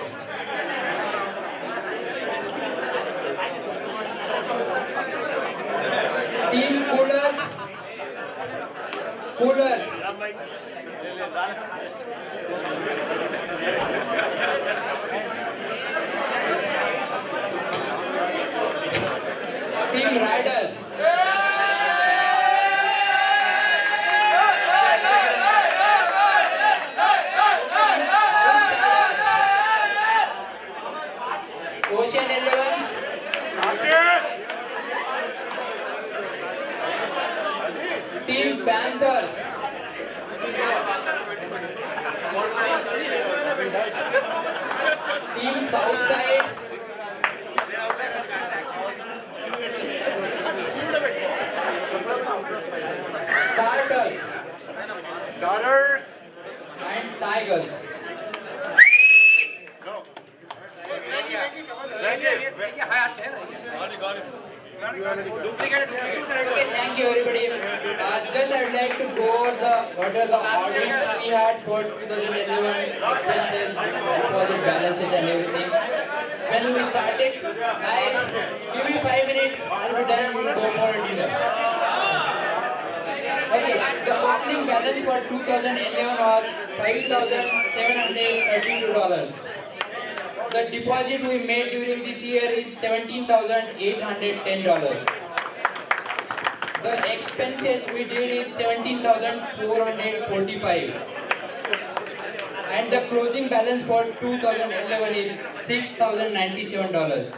Team Coolers. Coolers. Team Riders. Ocean 11. Team Panthers. Team Southside. Starters. Starters. And Tigers. Okay, thank you everybody. Just I would like to go over what are the audits we had for 2011 expenses, deposit balances and everything. When we started, guys, give me 5 minutes, I'll be done and we'll go more into that. Okay, the opening balance for 2011 was $5,732. The deposit we made during this year is $17,810. The expenses we did is $17,445. And the closing balance for 2011 is $6,097.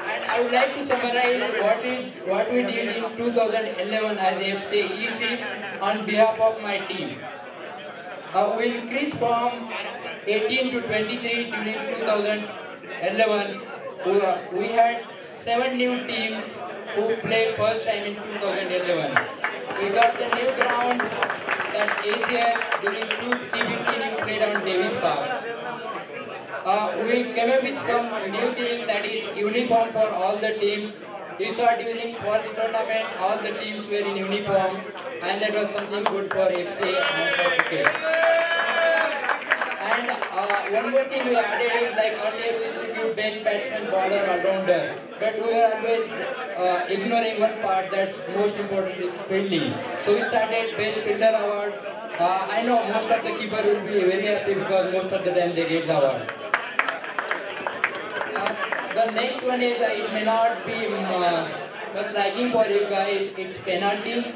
And I would like to summarize what we did in 2011 as FCA EC on behalf of my team. We increased from 18 to 23 during 2011. We had 7 new teams who played first time in 2011. We got the new grounds that ACF during 2015 you played on Davis Park. We came up with some new thing that is uniform for all the teams. We saw during first tournament all the teams were in uniform and that was something good for FCA and for cricket. And one more thing we added is like earlier we used to give best batsman, bowler, all-rounder. But we are always ignoring one part that's most important is fielding. So we started best fielder award. I know most of the keeper will be very happy because most of the time they get the award. The next one is it may not be much liking for you guys. It's penalty.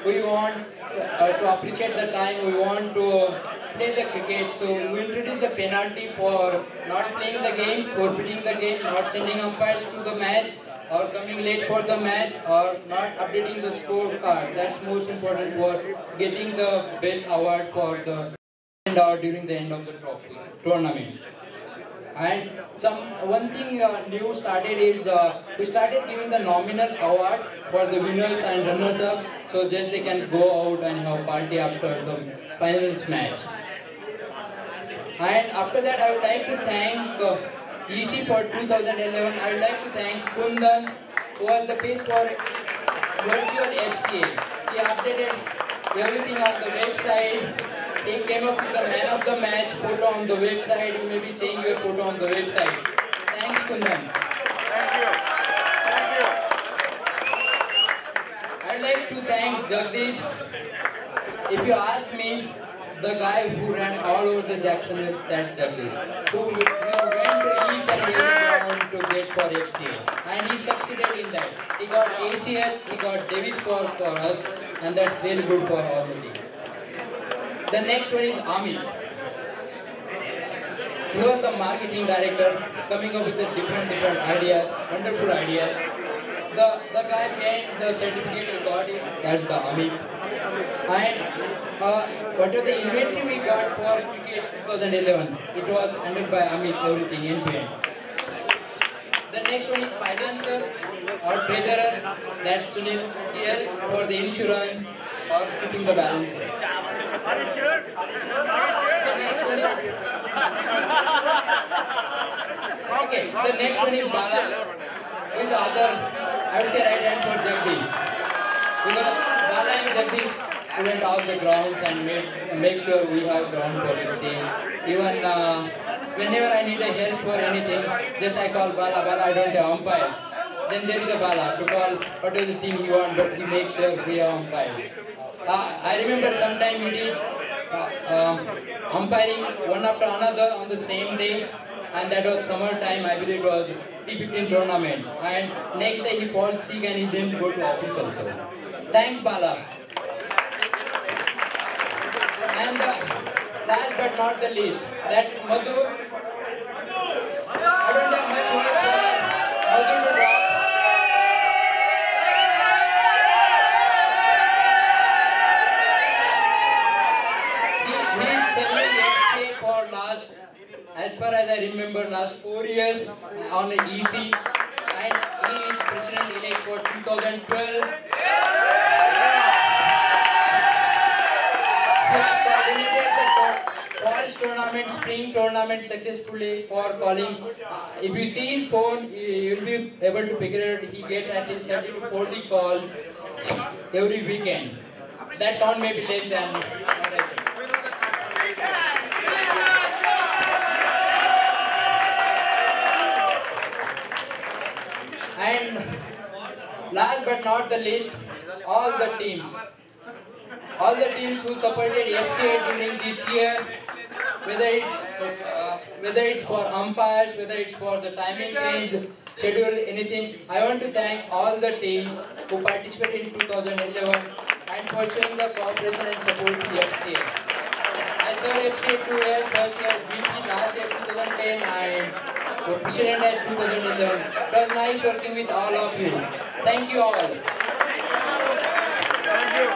We want to appreciate the time. We want to play the cricket. So we introduce the penalty for not playing the game, forfeiting the game, not sending umpires to the match, or coming late for the match, or not updating the scorecard. That's most important for getting the best award for the end or during the end of the tournament. And one thing new started is we started giving the nominal awards for the winners and runners up, so just they can go out and have a party after the finals match. And after that, I would like to thank EC for 2011. I would like to thank Kundan, who was the face for virtual FCA. He updated everything on the website. He came up with the man of the match photo on the website. You may be seeing your photo on the website. Thanks, Kundan. Thank you. Thank you. I'd like to thank Jagdish. If you ask me, the guy who ran all over the Jacksonville, that's Jagdish, who went to each and every ground to get for FCA. And he succeeded in that. He got ACS, he got Davis for us, and that's really good for all the teams. The next one is Amit. He was the marketing director, coming up with the different ideas, wonderful ideas. The guy behind the certificate we got it, that's the Amit. And whatever the inventory we got for cricket 2011, it was handled by Amit, everything end to end. The next one is financer or treasurer, that's Sunil here for the insurance or keeping the balances. Are you sure? Okay, the next one is Bala. Who is the other, I would say right hand for Jagdish. Because Bala and Jagdish went out the grounds and make sure we have ground for FCA. Even whenever I need a help for anything, just I call Bala. Bala, I don't have umpires. Then there is a Bala to call what is the team you want, but he makes sure we have umpires. I remember sometime he did umpiring one after another on the same day, and that was summertime. I believe it was T15 tournament. And next day he called sick and he didn't go to office also. Thanks, Bala. And last but not the least, that's Madhu. I don't have much work for Madhu to talk. As far as I remember, last 4 years on the EC, and he is president-elect for 2012. He has coordinated the forest tournament, spring tournament successfully for calling. If you see his phone, you will be able to figure it out. He gets at least 30 to 40 calls every weekend. That count may be less than what I said. And last but not the least, all the teams who supported FCA during this year, whether it's for umpires, whether it's for the timing change, schedule, anything, I want to thank all the teams who participated in 2011 and for showing the cooperation and support to the FCA. I served FCA 2 years, first year VP, last year 2010 and president at 2011. It was nice working with all of you. Thank you all. Thank you.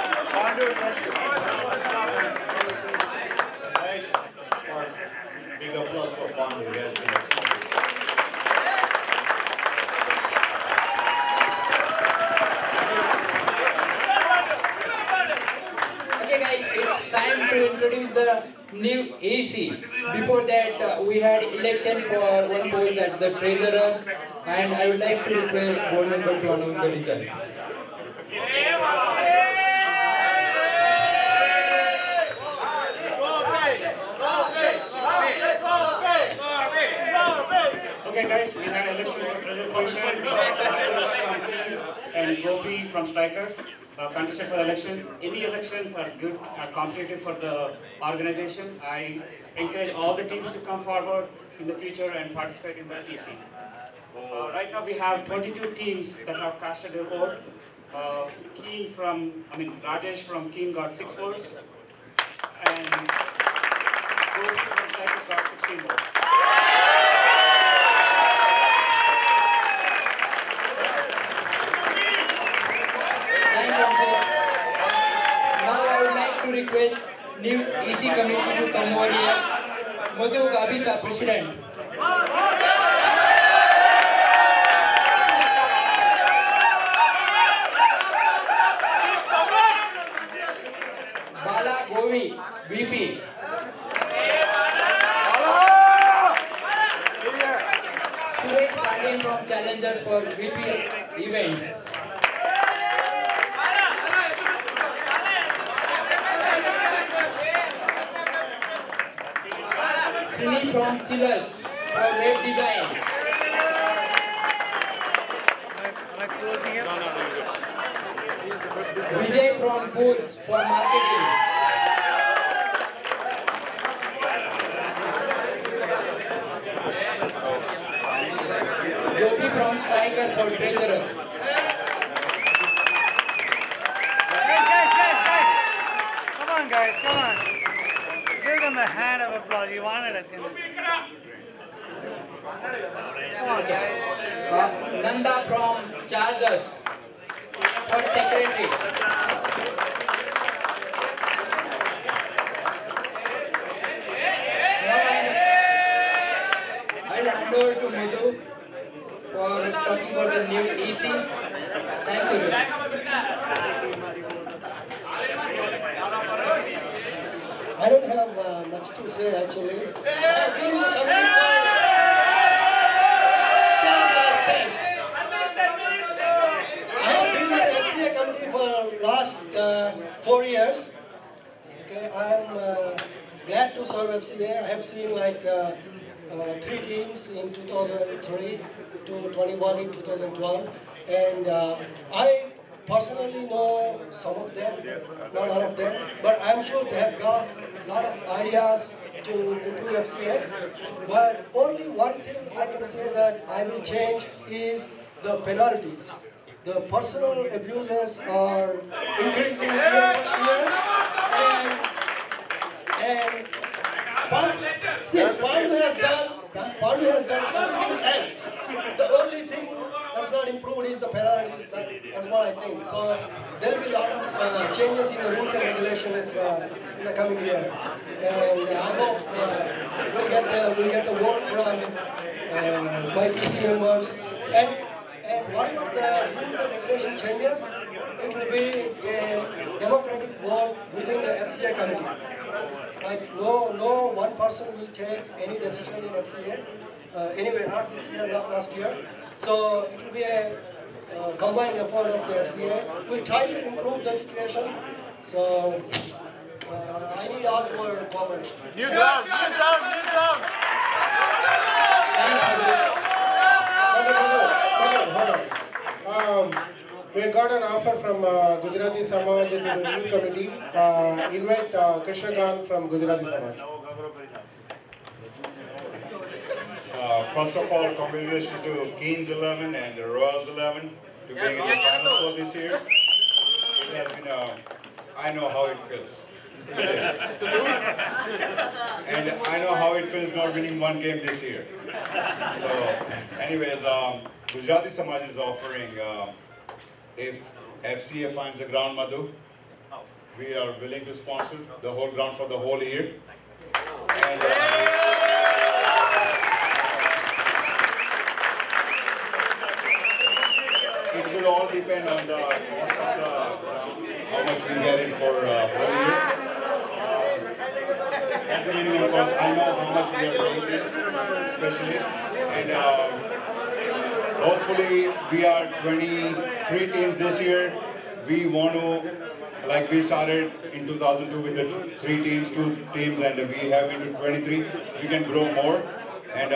Right. For big applause for Pandu. He has been excellent. Okay guys, it's time to introduce the new AC. Before that, we had election for one post, that's the treasurer, and I would like to request board member to announce the result. Okay, guys, we have election for treasurer position. From team and Gopi from strikers. Contested for elections. Any elections are good, are competitive for the organization. I encourage all the teams to come forward in the future and participate in the EC. Right now we have 22 teams that have casted their vote. Rajesh from Keen got 6 votes. And Gopi from strikers got 16 votes. Now I would like to request new EC committee to come over here. Madhu Gabita, President. Bala Govi, VP. Suresh Pandey from Challengers for VP Events. Sunil from Chillers for web design. Vijay from Boots for marketing. Jyoti from Strikers for treasurer. Come on, guys, come on. Give them a hand of applause. You wanted it. Come on, guys. Nanda from Chargers for secretary. Now I'll hand over to Madhu for talking about the new EC. Thanks, Madhu. I don't have much to say actually. Thanks. I have been in the FCA committee for last 4 years. Okay, I'm glad to serve FCA. I have seen like 3 teams in 2003 to 21 in 2012, and I personally know some of them, not all of them, but I'm sure they have got a lot of ideas to improve FCA. But only one thing I can say that I will change is the penalties. The personal abuses are increasing year by year, and Pandu has done everything else. The only thing that's not improved is the penalties. That's what I think. So there will be a lot of changes in the rules and regulations in the coming year. And I hope we'll get the vote from my EC members. And whatever the rules and regulation changes, it will be a democratic vote within the FCA committee. Like no one person will take any decision in FCA. Anyway, not this year, not last year. So it will be a combined effort of the FCA. We'll try to improve the situation. So I need all your cooperation. You down. We got an offer from Gujarati Samaj in the review committee. Invite Krishna Kant from Gujarati Samaj. First of all, congratulations to Keen's 11 and Royals 11 to being in the finals for this year. It has been I know how it feels. And I know how it feels not winning one game this year. So, anyways, Gujarati Samaj is offering, if FCA finds the ground, Madhu, we are willing to sponsor the whole ground for the whole year. And, it will all depend on the cost of the ground, how much we get it for whole year. At the minimum cost, I know how much we are paying there, especially. And hopefully we are 23 teams this year. We want to, like we started in 2002 with the 2 teams, and we have into 23. We can grow more. And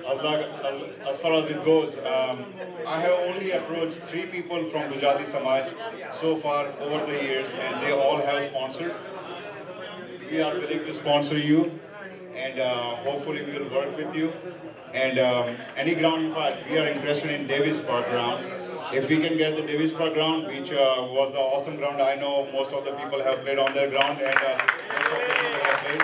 as far as it goes, I have only approached 3 people from Gujarati Samaj so far over the years, and they all have sponsored. We are willing to sponsor you, and hopefully we will work with you. And any ground, in fact, we are interested in Davis Park ground. If we can get the Davis Park ground, which was the awesome ground, I know most of the people have played on their ground, and most of the people have played.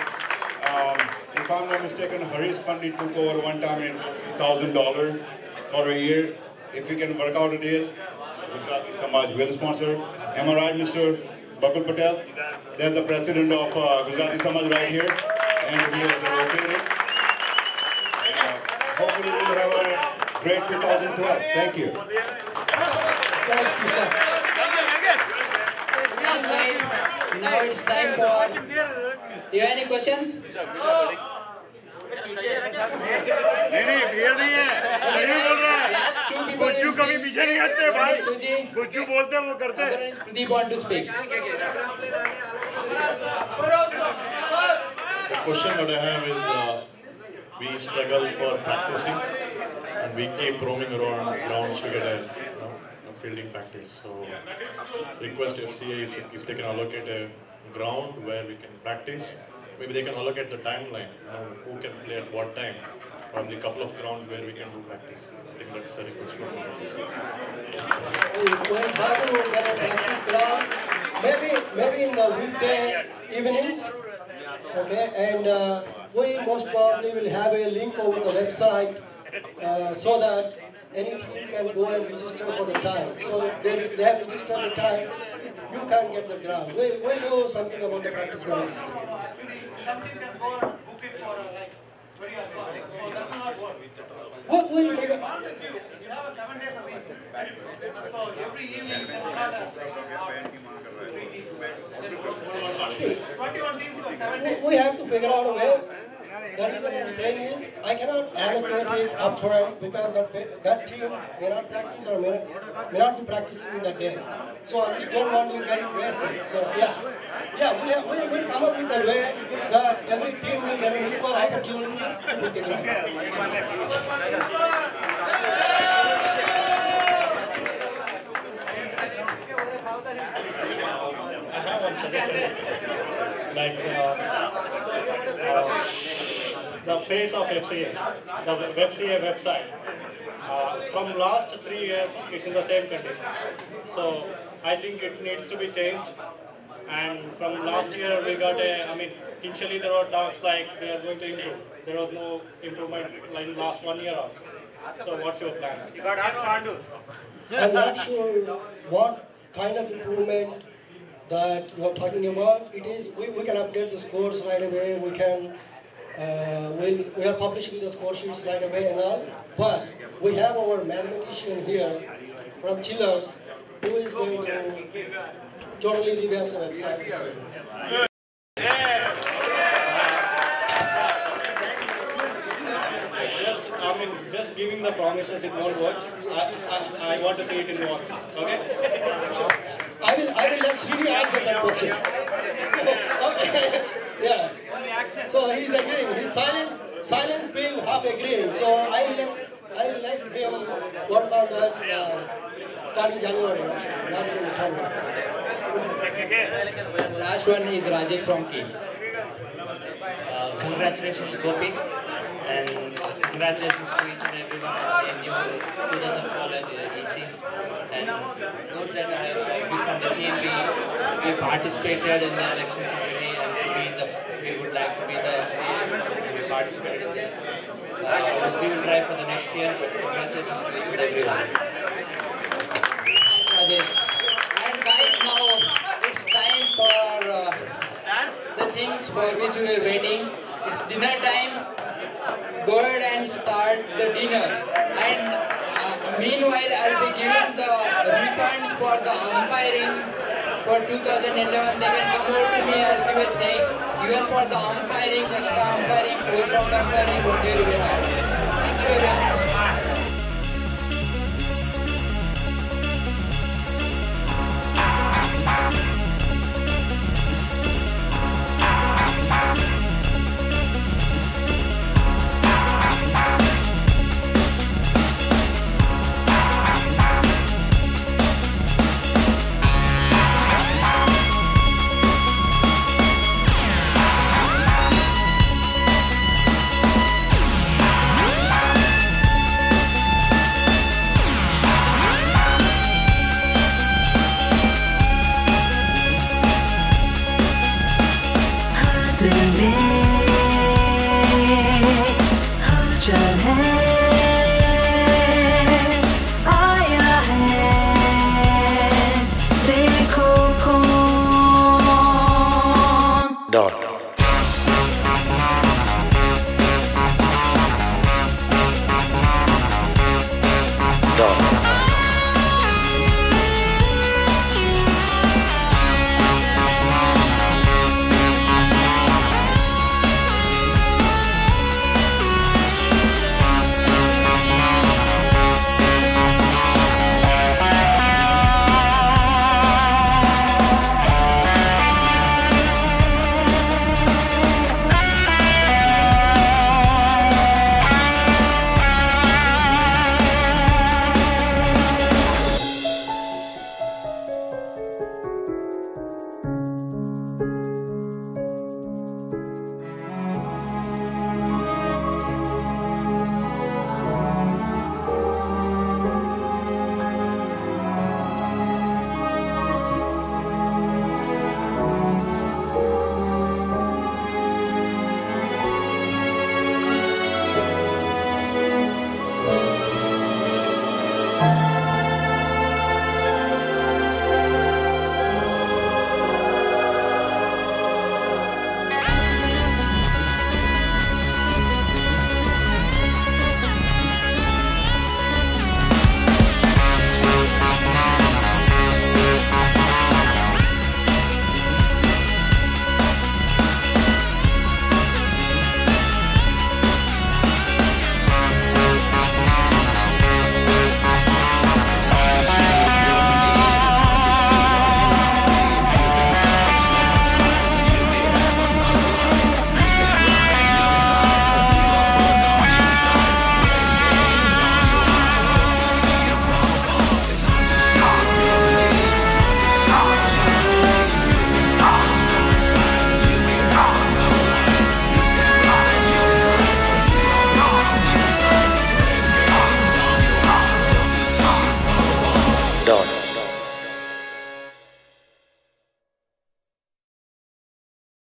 If I'm not mistaken, Harish Pandit took over one time in $1,000 for a year. If we can work out a deal, Gujarati Samaj will sponsor. Am I right, Mr. Bakul Patel? There's the president of Gujarati Samaj right here, and he is located. Hopefully we'll have a great 2012. Thank you. Now it's time for... You have any questions? नहीं clear नहीं है नहीं बोल रहा है गुज्जू कभी पीछे नहीं हटते भाई गुज्जू बोलते हैं वो करते हैं Pradeep want to speak. The question that I have is we struggle for practicing and we keep roaming around grounds to get a fielding practice. So request FCA if they can allocate a ground where we can practice. Maybe they can allocate the timeline, who can play at what time. Probably a couple of grounds where we can do practice. I think that's a request from the office. We'll try to get a practice ground, maybe in the weekday evenings, okay, and we most probably will have a link over the website so that any team can go and register for the time. So if they have registered the time, you can get the ground. We'll do something about the practice ground. We'll figure. You have 7 days a week, right? So every evening you cannot See, 21 teams, you have 7 days. we have to figure out a way. The reason I'm saying is, I cannot allocate it up front because that team may not practice or may not be practicing in that day. So I just don't want to get it wasted. So yeah, we'll come up with a way that every team will get an equal opportunity to put the ground. I have one suggestion. Like the face of FCA, the FCA website. From last 3 years, it's in the same condition. So I think it needs to be changed. And from last year, we got initially there were talks like they are going to improve. There was no improvement like in last 1 year also. So what's your plan? You got asked Pandu. I'm not sure what kind of improvement that you are talking about. It is we can update the scores right away. We can we are publishing the score sheets right away and all. But we have our mathematician here from Chillers who is going to totally revamp the website this year. Just giving the promises, it won't work. I want to see it in work. Okay? I will let Srini answer that question. Okay. Yeah. So he's agreeing. He's silence being half agreeing. So I'll let him work on that starting January actually, not even the tournament. Last one is Rajesh from King. Congratulations, Gopi, and congratulations to each and everyone on the new 2012 EC. And good that we from the team we participated in the election committee and we would like to be the FCA and we participated in there. We will try for the next year, but congratulations to each and everyone. And guys, now it's time for the things for which we were waiting. It's dinner time. Go ahead and start the dinner. And meanwhile, I'll be giving the refunds for the umpiring for 2011. They can come over to me. I'll give a check. Even for the umpiring, extra umpiring, post-round umpiring, what they will have. Thank you very much.